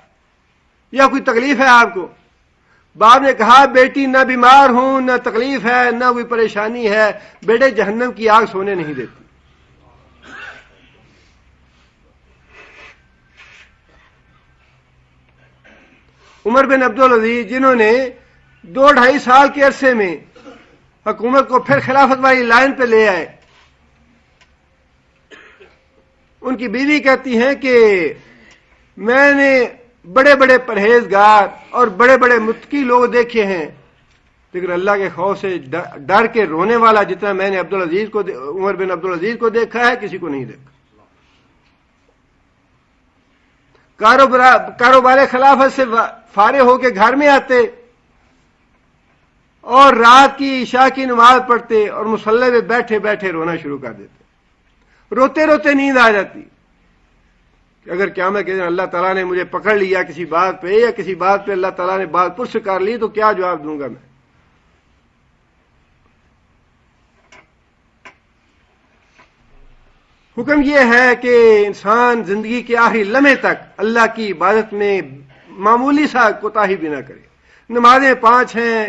یا کوئی تکلیف ہے آپ کو؟ باپ نے کہا، بیٹی نہ بیمار ہوں، نہ تکلیف ہے، نہ کوئی پریشانی ہے، بیٹے جہنم کی آگ سونے نہیں دیتی. عمر بن عبدالعزیز جنہوں نے 2-2.5 سال کے عرصے میں حکومت کو پھر خلافت والی لائن پہ لے آئے، ان کی بیوی کہتی ہیں کہ میں نے بڑے بڑے پرہیزگار اور بڑے بڑے متقی لوگ دیکھے ہیں، لیکن اللہ کے خوف سے ڈر کے رونے والا جتنا میں نے عمر بن عبدالعزیز کو دیکھا ہے کسی کو نہیں دیکھا. کاروبار خلافت سے فارغ ہو کے گھر میں آتے اور رات کی عشاء کی نماز پڑھتے اور مصلی پہ بیٹھے بیٹھے رونا شروع کر دیتے. روتے روتے نیند آ جاتی کہ اگر قیامت کے دن اللہ تعالیٰ نے مجھے پکڑ لیا کسی بات پہ یا کسی بات پہ اللہ تعالیٰ نے بات پرس کر لی تو کیا جواب دوں گا میں. حکم یہ ہے کہ انسان زندگی کے آخری لمحے تک اللہ کی عبادت میں معمولی سا کوتاہی بھی نہ کرے. نمازیں 5 ہیں.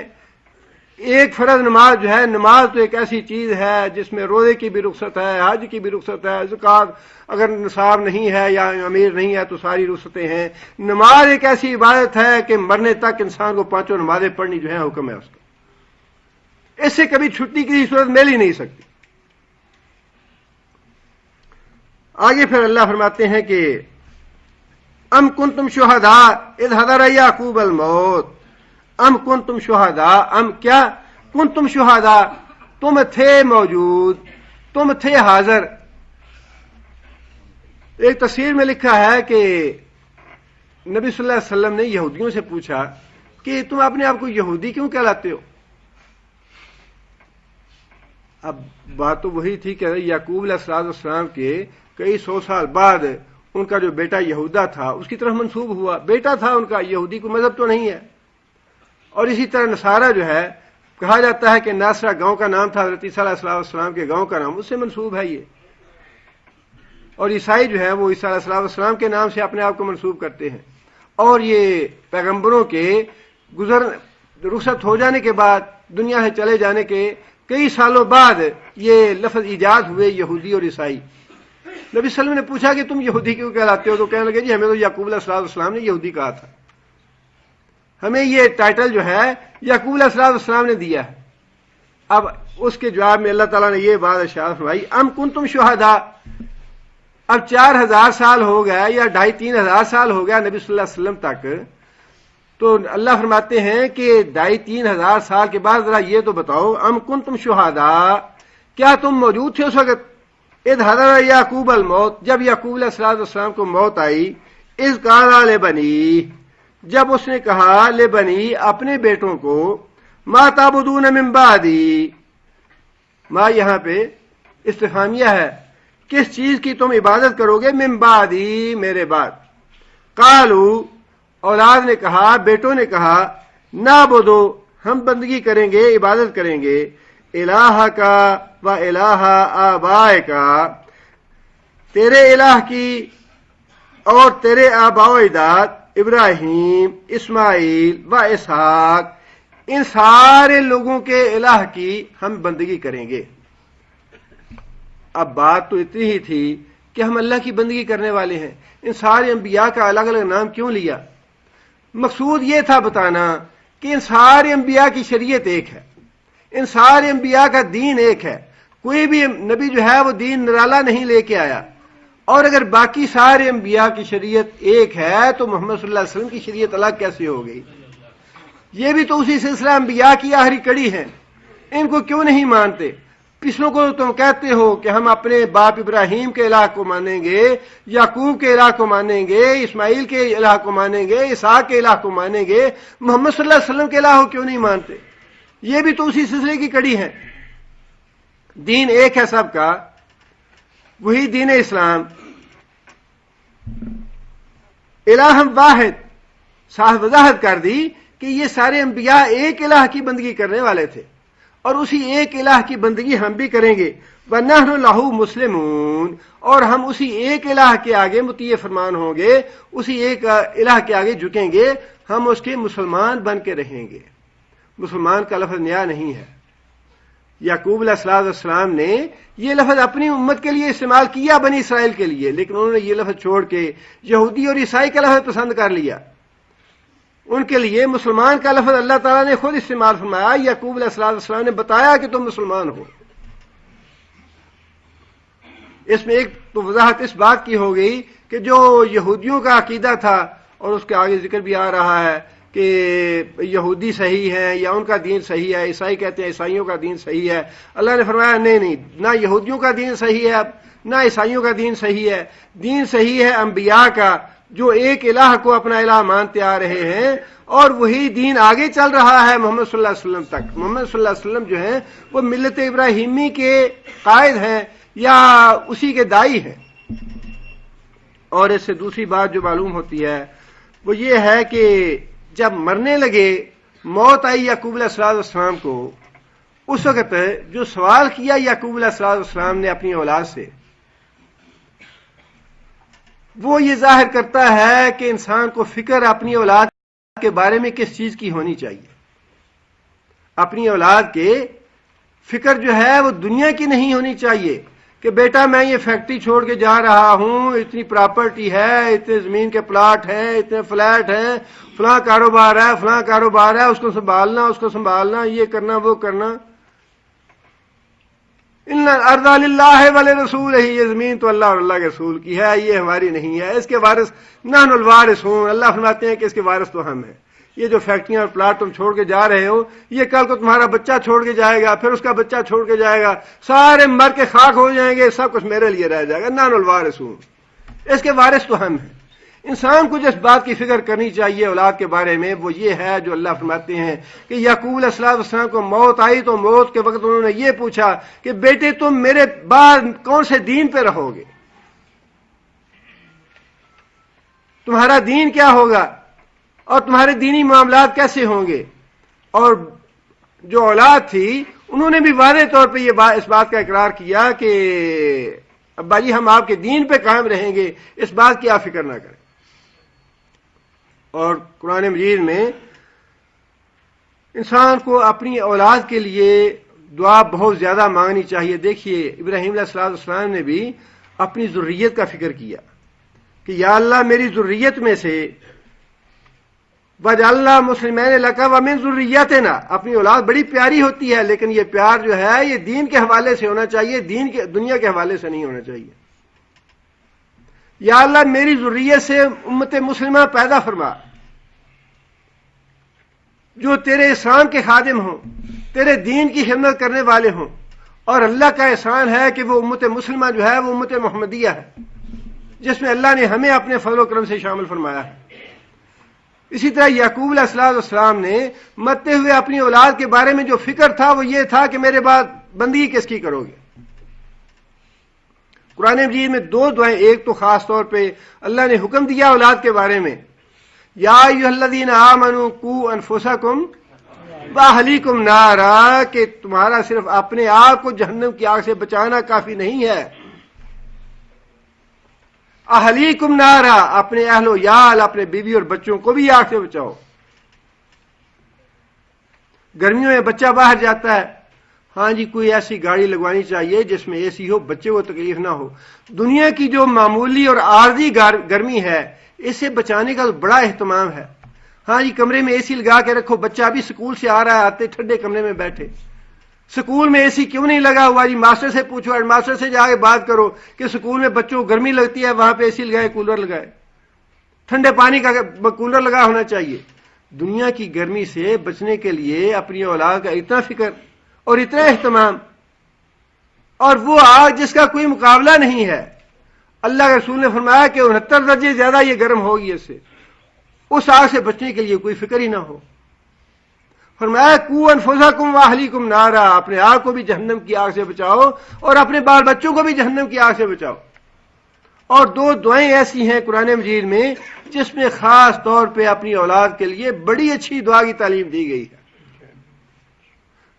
ایک فرض نماز جو ہے، نماز تو ایک ایسی چیز ہے جس میں روزے کی بھی رخصت ہے، حج کی بھی رخصت ہے، زکوٰۃ اگر نصاب نہیں ہے یا امیر نہیں ہے تو ساری رخصتیں ہیں. نماز ایک ایسی عبادت ہے کہ مرنے تک انسان کو 5 نمازیں پڑھنی جو ہے حکم ہے اس کا. اس سے کبھی چھٹی کی صورت مل ہی نہیں سکتی. آگے پھر اللہ فرماتے ہیں کہ ام کنتم شہداء اذ حضر یعقوب الموت. ام کنتم شہداء، ام کیا، کنتم شہداء تم تھے موجود، تم تھے حاضر. ایک تفسیر میں لکھا ہے کہ نبی صلی اللہ علیہ وسلم نے یہودیوں سے پوچھا کہ تم اپنے آپ کو یہودی کیوں کہلاتے ہو؟ اب بات تو وہی تھی کہ یعقوب علیہ السلام کے کئی 100 سال بعد ان کا جو بیٹا یہودا تھا اس کی طرف منسوب ہوا. بیٹا تھا ان کا، یہودی کو مذہب تو نہیں ہے. اور اسی طرح نصارہ جو ہے، کہا جاتا ہے کہ ناصرہ گاؤں کا نام تھا حضرت عیسیٰ علیہ السلام کے گاؤں کا نام، اس سے منسوب ہے یہ. اور عیسائی جو ہے وہ عیسیٰ علیہ السلام کے نام سے اپنے آپ کو منسوب کرتے ہیں. اور یہ پیغمبروں کے رخصت ہو جانے کے بعد دنیا سے چلے جانے کے کئی سالوں بعد یہ لفظ ایجاد ہوئے یہودی اور عیسائی۔ نبی صلی اللہ علیہ وسلم نے پوچھا کہ تم یہودی کیوں کہلاتے ہو؟ تو کہنے لگے جی ہمیں تو یعقوب علیہ السلام نے یہودی کہا تھا، ہمیں یہ ٹائٹل جو ہے یعقوب علیہ السلام نے دیا ہے۔ اب اس کے جواب میں اللہ تعالیٰ نے یہ بات ارشاد فرمائی، ام کنتم شہداء، اب 4000 سال ہو گیا یا 2500-3000 سال ہو گیا نبی صلی اللہ علیہ وسلم تک، تو اللہ فرماتے ہیں کہ 2500-3000 سال کے بعد ذرا یہ تو بتاؤ، ام کنتم شہداء، کیا تم موجود تھے اس وقت، اذ حضر یعقوب الموت، جب یعقوب علیہ السلام کو موت آئی، اذ قال لبنی، جب اس نے کہا لبنی اپنے بیٹوں کو، ما تعبدون من بعدی، ما یہاں پہ استفہامیہ ہے، کس چیز کی تم عبادت کرو گے، من بعدی میرے بعد، قالو اولاد نے کہا، بیٹوں نے کہا، نعبدو ہم بندگی کریں گے، عبادت کریں گے، الہ کا و الہ آبائے کا، تیرے الہ کی اور تیرے آباء و اجداد ابراہیم، اسماعیل و اسحاق، ان سارے لوگوں کے الہ کی ہم بندگی کریں گے۔ اب بات تو اتنی ہی تھی کہ ہم اللہ کی بندگی کرنے والے ہیں، ان سارے انبیاء کا الگ الگ نام کیوں لیا؟ مقصود یہ تھا بتانا کہ ان سارے انبیاء کی شریعت ایک ہے، ان سارے انبیاء کا دین ایک ہے، کوئی بھی نبی جو ہے وہ دین نرالا نہیں لے کے آیا، اور اگر باقی سارے انبیاء کی شریعت ایک ہے تو محمد صلی اللہ علیہ وسلم کی شریعت الگ کیسے ہو گئی؟ یہ بھی تو اسی سلسلہ انبیاء کی آخری کڑی ہے، ان کو کیوں نہیں مانتے؟ پچھلوں کو تم کہتے ہو کہ ہم اپنے باپ ابراہیم کے الہ کو مانیں گے، یعقوب کے الہ کو مانیں گے، اسماعیل کے الہ کو مانیں گے، اسحاق کے الہ کو مانیں گے، محمد صلی اللہ علیہ وسلم کے الہ کو کیوں نہیں مانتے؟ یہ بھی تو اسی سلسلے کی کڑی ہے۔ دین ایک ہے سب کا، وہی دین اسلام، الہ واحد، صاحب وضاحت کر دی کہ یہ سارے انبیاء ایک الہ کی بندگی کرنے والے تھے، اور اسی ایک الہ کی بندگی ہم بھی کریں گے، وَنَحْنُ لَهُ مُسْلِمُونَ، اور ہم اسی ایک الہ کے آگے مطیع فرمان ہوں گے، اسی ایک الہ کے آگے جھکیں گے، ہم اس کے مسلمان بن کے رہیں گے۔ مسلمان کا لفظ نیا نہیں ہے، یعقوب علیہ السلام نے یہ لفظ اپنی امت کے لیے استعمال کیا، بنی اسرائیل کے لیے، لیکن انہوں نے یہ لفظ چھوڑ کے یہودی اور عیسائی کا لفظ پسند کر لیا۔ ان کے لیے مسلمان کا لفظ اللہ تعالیٰ نے خود استعمال فرمایا، یعقوب علیہ السلام نے بتایا کہ تم مسلمان ہو۔ اس میں ایک تو وضاحت اس بات کی ہو گئی کہ جو یہودیوں کا عقیدہ تھا، اور اس کے آگے ذکر بھی آ رہا ہے کہ یہودی صحیح ہے یا ان کا دین صحیح ہے، عیسائی کہتے ہیں عیسائیوں کا دین صحیح ہے، اللہ نے فرمایا نہیں، نہ یہودیوں کا دین صحیح ہے نہ عیسائیوں کا دین صحیح ہے، دین صحیح ہے انبیاء کا، جو ایک الہ کو اپنا الہ مانتے آ رہے ہیں، اور وہی دین آگے چل رہا ہے محمد صلی اللہ علیہ وسلم تک۔ محمد صلی اللہ علیہ وسلم جو ہیں وہ ملت ابراہیمی کے قائد ہیں یا اسی کے داعی ہیں۔ اور اس سے دوسری بات جو معلوم ہوتی ہے وہ یہ ہے کہ جب مرنے لگے، موت آئی یعقوب علیہ السلام کو، اس وقت جو سوال کیا یعقوب علیہ السلام نے اپنی اولاد سے، وہ یہ ظاہر کرتا ہے کہ انسان کو فکر اپنی اولاد کے بارے میں کس چیز کی ہونی چاہیے۔ اپنی اولاد کے فکر جو ہے وہ دنیا کی نہیں ہونی چاہیے کہ بیٹا میں یہ فیکٹری چھوڑ کے جا رہا ہوں، اتنی پراپرٹی ہے، اتنے زمین کے پلاٹ ہیں، اتنے فلیٹ ہیں، فلاں کاروبار ہے، فلاں کاروبار ہے، اس کو سنبھالنا، یہ کرنا وہ کرنا۔ ان الارض للہ ولرسولہ، یہ زمین تو اللہ اور اللہ کے رسول کی ہے، یہ ہماری نہیں ہے، اس کے وارث نحن الوارثون، اللہ فرماتے ہیں کہ اس کے وارث تو ہم ہیں۔ یہ جو فیکٹریاں اور پلاٹ تم چھوڑ کے جا رہے ہو، یہ کل کو تمہارا بچہ چھوڑ کے جائے گا، پھر اس کا بچہ چھوڑ کے جائے گا، سارے مر کے خاک ہو جائیں گے، سب کچھ میرے لیے رہ جائے گا، نحن الوارثون، اس کے وارث تو ہم ہیں۔ انسان کو جس بات کی فکر کرنی چاہیے اولاد کے بارے میں وہ یہ ہے جو اللہ فرماتے ہیں کہ یعقوب علیہ السلام کو موت آئی تو موت کے وقت انہوں نے یہ پوچھا کہ بیٹے تم میرے بعد کون سے دین پہ رہو گے، تمہارا دین کیا ہوگا اور تمہارے دینی معاملات کیسے ہوں گے۔ اور جو اولاد تھی انہوں نے بھی واضح طور پہ اس بات کا اقرار کیا کہ ابا جی ہم آپ کے دین پہ قائم رہیں گے، اس بات کی آپ فکر نہ کریں۔ اور قرآن مجید میں انسان کو اپنی اولاد کے لیے دعا بہت زیادہ مانگنی چاہیے. دیکھیے ابراہیم علیہ السلام نے بھی اپنی ذریت کا فکر کیا کہ یا اللہ میری ذریت میں سے وَجَعَلْنَا مُسْلِمَيْنِ لَكَ وَمِن ذُرِّيَّتِنَا. اپنی اولاد بڑی پیاری ہوتی ہے لیکن یہ پیار جو ہے یہ دین کے حوالے سے ہونا چاہیے, دنیا کے حوالے سے نہیں ہونا چاہیے. یا اللہ میری ذریت سے امت مسلمہ پیدا فرما جو تیرے احسان کے خادم ہوں, تیرے دین کی خدمت کرنے والے ہوں. اور اللہ کا احسان ہے کہ وہ امت مسلمہ جو ہے وہ امت محمدیہ ہے جس میں اللہ نے ہمیں اپنے فضل و کرم سے شامل فرمایا ہے. اسی طرح یعقوب علیہ السلام نے مرتے ہوئے اپنی اولاد کے بارے میں جو فکر تھا وہ یہ تھا کہ میرے بعد بندگی کس کی کرو گے. قرآن مجید میں دو دعائیں, ایک تو خاص طور پہ اللہ نے حکم دیا اولاد کے بارے میں, یا ایھا الذین آمنوا قوا انفسکم واہلیکم نارا, کہ تمہارا صرف اپنے آپ کو جہنم کی آگ سے بچانا کافی نہیں ہے. اہلیکم نارا, اپنے اہل و یال اپنے بیوی اور بچوں کو بھی آگ سے بچاؤ. گرمیوں میں بچہ باہر جاتا ہے, ہاں جی کوئی ایسی گاڑی لگوانی چاہیے جس میں اے سی ہو, بچے کو تکلیف نہ ہو. دنیا کی جو معمولی اور عارضی گرمی ہے اس سے بچانے کا تو بڑا اہتمام ہے. ہاں جی کمرے میں اے سی لگا کے رکھو, بچہ ابھی سکول سے آ رہا ہے, آتے ٹھنڈے کمرے میں بیٹھے. سکول میں اے سی کیوں نہیں لگا ہوا, جی ماسٹر سے پوچھو, ہیڈ ماسٹر سے جا کے بات کرو کہ سکول میں بچوں کو گرمی لگتی ہے وہاں پہ اے سی لگائے, کولر لگائے, ٹھنڈے پانی کا کولر لگا ہونا چاہیے. دنیا کی گرمی سے بچنے کے لیے اپنی اولاد کا اتنا فکر اور اتنا اہتمام, اور وہ آگ جس کا کوئی مقابلہ نہیں ہے. اللہ کے رسول نے فرمایا کہ 69 درجے زیادہ یہ گرم ہوگی اس سے, اس آگ سے بچنے کے لیے کوئی فکر ہی نہ ہو. فرمایا قوا انفسکم واہلیکم نارا, اپنے آپ کو بھی جہنم کی آگ سے بچاؤ اور اپنے بال بچوں کو بھی جہنم کی آگ سے بچاؤ. اور دو دعائیں ایسی ہیں قرآن مجید میں جس میں خاص طور پہ اپنی اولاد کے لیے بڑی اچھی دعا کی تعلیم دی گئی ہے.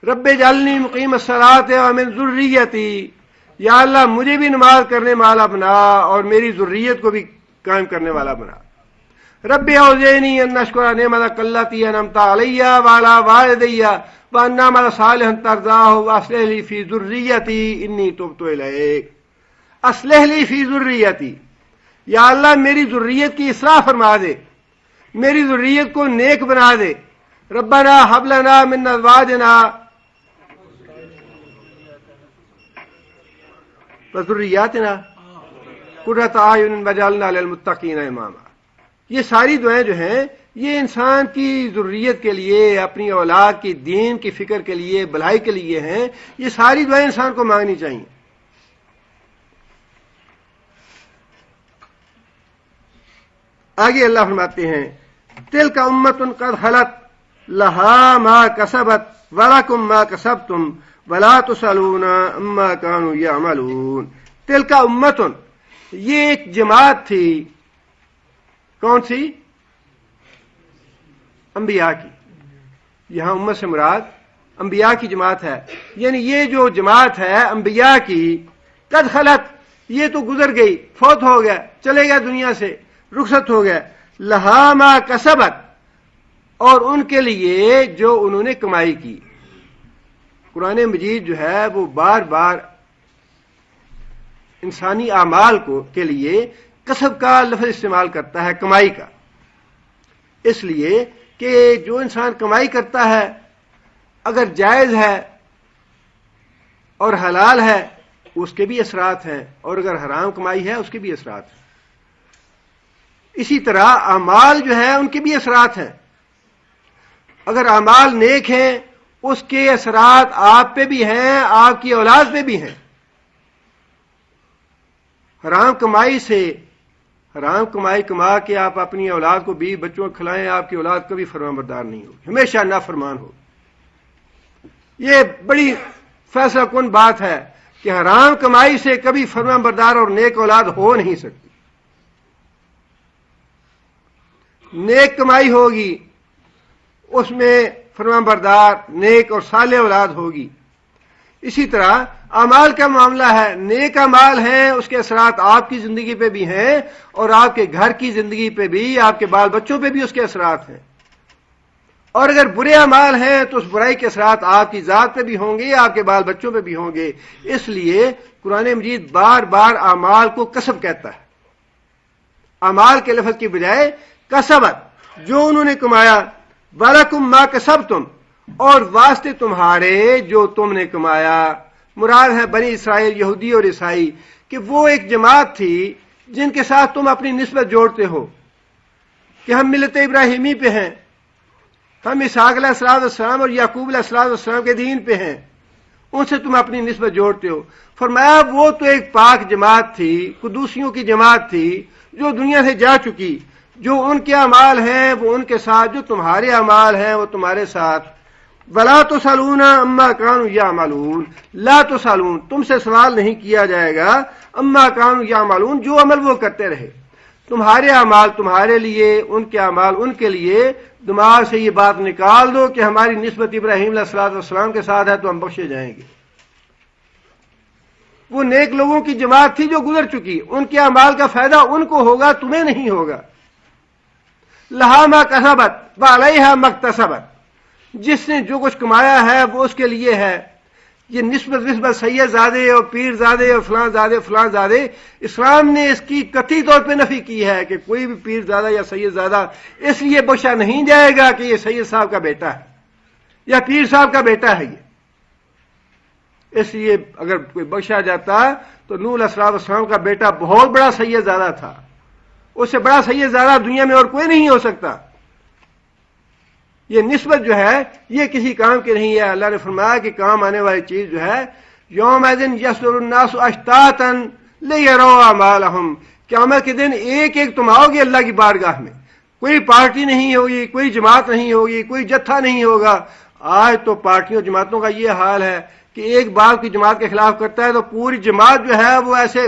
رب اجعلنی مقیم الصلاۃ ومن ذریتی, یا اللہ مجھے بھی نماز کرنے والا بنا اور میری ذریت کو بھی قائم کرنے والا بنا. رب اوزعنی ان اشکر نعمتک التی انعمت علی وعلی والدی وان اعمل صالحا ترضاہ واصلح لی فی ذریتی انی تبت الیک. اصلح لی فی ذریتی, یا اللہ میری ذریت کی اصلاح فرما دے, میری ذریت کو نیک بنا دے. ربنا ہب لنا من ازواجنا وذریاتنا قرۃ اعین واجعلنا للمتقین اماما. یہ ساری دعائیں جو ہیں یہ انسان کی ذریت کے لیے, اپنی اولاد کی دین کی فکر کے لیے, بھلائی کے لیے ہیں. یہ ساری دعائیں انسان کو مانگنی چاہیے. آگے اللہ فرماتے ہیں تلک امۃ قد خلت لہا ما کسبت ولکم ما کسبتم ولا تسألون عما كانوا يعملون. تلک امۃ, یہ ایک جماعت تھی. کون سی؟ انبیاء کی. یہاں امت سے مراد انبیاء کی جماعت ہے. یعنی یہ جو جماعت ہے انبیاء کی, قد خلت, یہ تو گزر گئی, فوت ہو گیا, چلے گیا دنیا سے, رخصت ہو گیا. لہا ما کسبت, اور ان کے لیے جو انہوں نے کمائی کی. قرآن مجید جو ہے وہ بار بار انسانی اعمال کے لیے کسب کا لفظ استعمال کرتا ہے, کمائی کا, اس لیے کہ جو انسان کمائی کرتا ہے اگر جائز ہے اور حلال ہے اس کے بھی اثرات ہیں, اور اگر حرام کمائی ہے اس کے بھی اثرات ہیں. اسی طرح اعمال جو ہیں ان کے بھی اثرات ہیں. اگر اعمال نیک ہیں اس کے اثرات آپ پہ بھی ہیں, آپ کی اولاد پہ بھی ہیں. حرام کمائی کما کے آپ اپنی اولاد کو بھی بچوں کو کھلائیں, آپ کی اولاد کبھی فرمان بردار نہیں ہوگی, ہمیشہ نافرمان ہوگی. یہ بڑی فیصلہ کن بات ہے کہ حرام کمائی سے کبھی فرمان بردار اور نیک اولاد ہو نہیں سکتی. نیک کمائی ہوگی اس میں فرمان بردار نیک اور صالح اولاد ہوگی. اسی طرح اعمال کا معاملہ ہے، نیک اعمال ہیں، اس کے اثرات آپ کی زندگی پہ بھی ہیں اور آپ کے گھر کی زندگی پہ بھی، آپ کے بال بچوں پہ بھی اس کے اثرات ہیں، اور اگر برے اعمال ہیں تو اس برائی کے اثرات آپ کی ذات پہ بھی ہوں گے، آپ کے بال بچوں پہ بھی ہوں گے۔ اس لیے قرآن مجید بار بار اعمال کو کسب کہتا ہے، اعمال کے لفظ کی بجائے کسبت، جو انہوں نے کمایا، وَلَكُمْ مَا كَسَبْتُمْ، اور واسطے تمہارے جو تم نے کمایا۔ مراد ہے بنی اسرائیل، یہودی اور عیسائی، کہ وہ ایک جماعت تھی جن کے ساتھ تم اپنی نسبت جوڑتے ہو کہ ہم ملت ابراہیمی پہ ہیں، ہم اسحاق علیہ السلام اور یعقوب علیہ السلام کے دین پہ ہیں، ان سے تم اپنی نسبت جوڑتے ہو۔ فرمایا وہ تو ایک پاک جماعت تھی، قدوسیوں کی جماعت تھی جو دنیا سے جا چکی، جو ان کے اعمال ہیں وہ ان کے ساتھ، جو تمہارے اعمال ہیں وہ تمہارے ساتھ۔ وَلَا تُسْأَلُونَ عَمَّا كَانُوا يَعْمَلُونَ، لا تسالون، تم سے سوال نہیں کیا جائے گا، عَمَّا كَانُوا يَعْمَلُونَ، جو عمل وہ کرتے رہے، تمہارے اعمال تمہارے لیے، ان کے اعمال ان کے لیے۔ دماغ سے یہ بات نکال دو کہ ہماری نسبت ابراہیم علیہ السلام کے ساتھ ہے تو ہم بخشے جائیں گے۔ وہ نیک لوگوں کی جماعت تھی جو گزر چکی، ان کے اعمال کا فائدہ ان کو ہوگا، تمہیں نہیں ہوگا۔ لہا ما کسبت وعلیہا ما اکتسبت، جس نے جو کچھ کمایا ہے وہ اس کے لیے ہے۔ یہ نسبت سید زادے اور پیر زادے اور فلاں زادے، اسلام نے اس کی قطعی طور پہ نفی کی ہے کہ کوئی بھی پیر زادہ یا سید زادہ اس لیے بخشا نہیں جائے گا کہ یہ سید صاحب کا بیٹا ہے یا پیر صاحب کا بیٹا ہے۔ یہ اس لیے اگر کوئی بخشا جاتا تو نوح علیہ السلام کا بیٹا بہت بڑا سید زادہ تھا، اس سے بڑا سید زادہ دنیا میں اور کوئی نہیں ہو سکتا۔ یہ نسبت جو ہے یہ کسی کام کی نہیں ہے۔ اللہ نے فرمایا کہ کام آنے والی چیز جو ہے، یومئذ یصدر الناس اشتاتا لیروا اعمالہم، قیامت کے دن ایک ایک تم آؤ گے اللہ کی بارگاہ میں، کوئی پارٹی نہیں ہوگی، کوئی جماعت نہیں ہوگی، کوئی جتھا نہیں ہوگا۔ آج تو پارٹیوں جماعتوں کا یہ حال ہے کہ ایک بات کی جماعت کے خلاف کرتا ہے تو پوری جماعت جو ہے وہ ایسے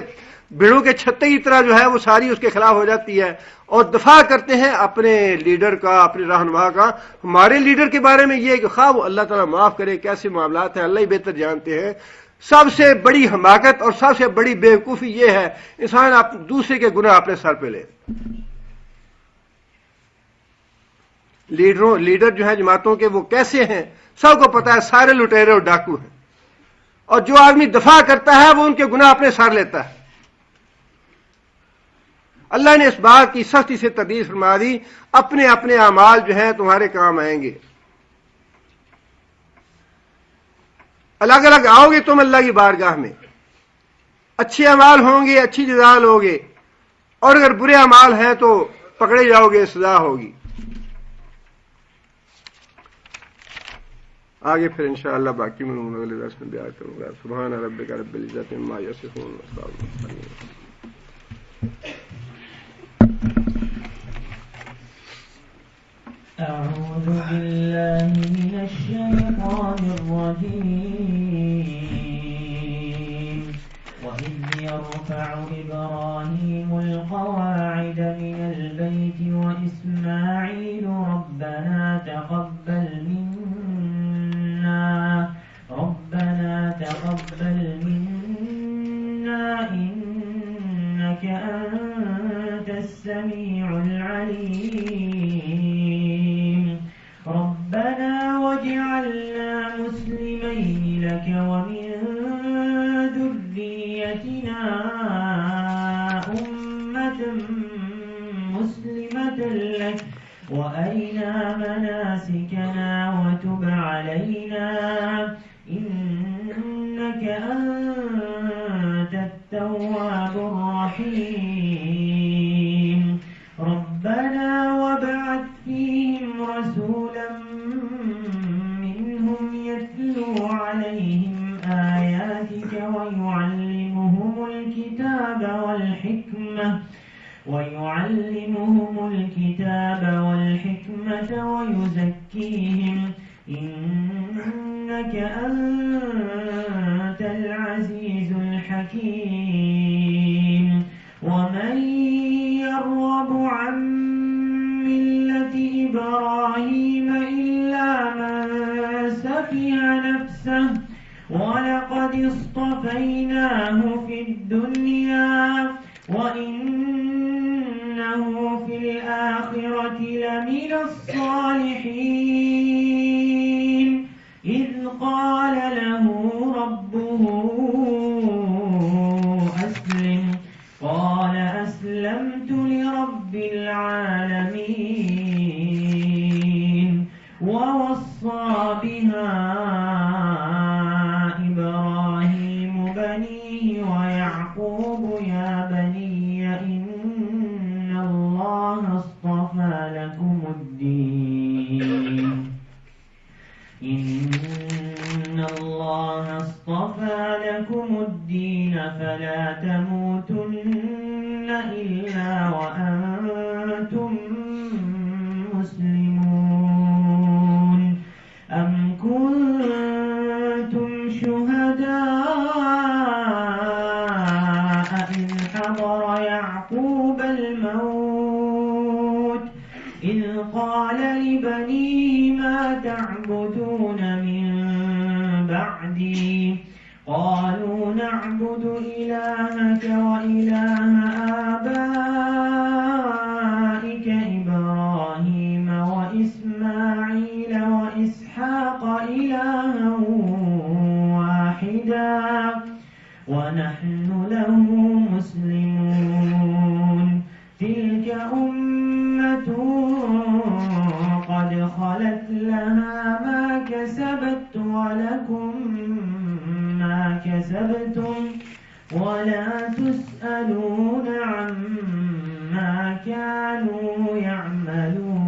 بھیڑوں کے چھتے کی طرح جو ہے وہ ساری اس کے خلاف ہو جاتی ہے، اور دفاع کرتے ہیں اپنے لیڈر کا، اپنے رہنما کا۔ ہمارے لیڈر کے بارے میں یہ کہ خواہ وہ اللہ تعالیٰ معاف کرے کیسے معاملات ہیں، اللہ ہی بہتر جانتے ہیں۔ سب سے بڑی حماقت اور سب سے بڑی بیوقوفی یہ ہے انسان دوسرے کے گناہ اپنے سر پہ لے۔ لیڈر جو ہیں جماعتوں کے وہ کیسے ہیں سب کو پتا ہے، سارے لٹیرے اور ڈاکو ہیں، اور جو آدمی دفاع کرتا ہے وہ ان کے گناہ اپنے سر لیتا ہے۔ اللہ نے اس بات کی سختی سے تردید فرما دی، اپنے اپنے اعمال جو ہیں تمہارے کام آئیں گے، الگ الگ آؤ گے تم اللہ کی بارگاہ میں، اچھے اعمال ہوں گے اچھی جزا لو گے، اور اگر برے اعمال ہیں تو پکڑے جاؤ گے، سزا ہوگی۔ آگے پھر انشاءاللہ باقی میں اگلے درس میں بیان کروں گا۔ سبحان ربک رب العزت عما یصفون وسلام علی المرسلین۔
أعوذ بالله من الشيطان الرجيم وإذ يرفع إبراهيم القواعد من البيت وإسماعيل ربنا تقبل منا إنك أنت السميع العليم ربنا واجعلنا مسلمين لك ومن ذريتنا أمة مسلمة لك وأرنا مناسكنا وتب علينا إنك أنت التواب الرحيم ربنا وابعث فيهم رسولا منهم يتلو عليهم آياتك ويعلمهم الكتاب والحكمة ويزكيهم إنك أنت العزيز الحكيم ومن يرغب عن ملة إبراهيم إلا من سفه نفسه ولقد اصطفيناه في الدنيا وإنه في الآخرة لمن الصالحين إذ قال له ربه أسلم قال أسلمت لرب العالمين ووصى بها إبراهيم بنيه ويعقوب يا بني إن الله اصطفى لكم الدين فلا تموتن إلا وأنتم مسلمون أم كنتم شهداء إذ حضر يعقوب الموت إذ قال لبنيه ما تعبدون من بعدي قالوا نعبد إلهك وإله آبائك إبراهيم وإسماعيل وإسحاق إلها واحدا ونحن له مسلمون تلك أمة قد خلت لها ما كسبت ولكم ما كسبتم ولا تسألون عما كانوا يعملون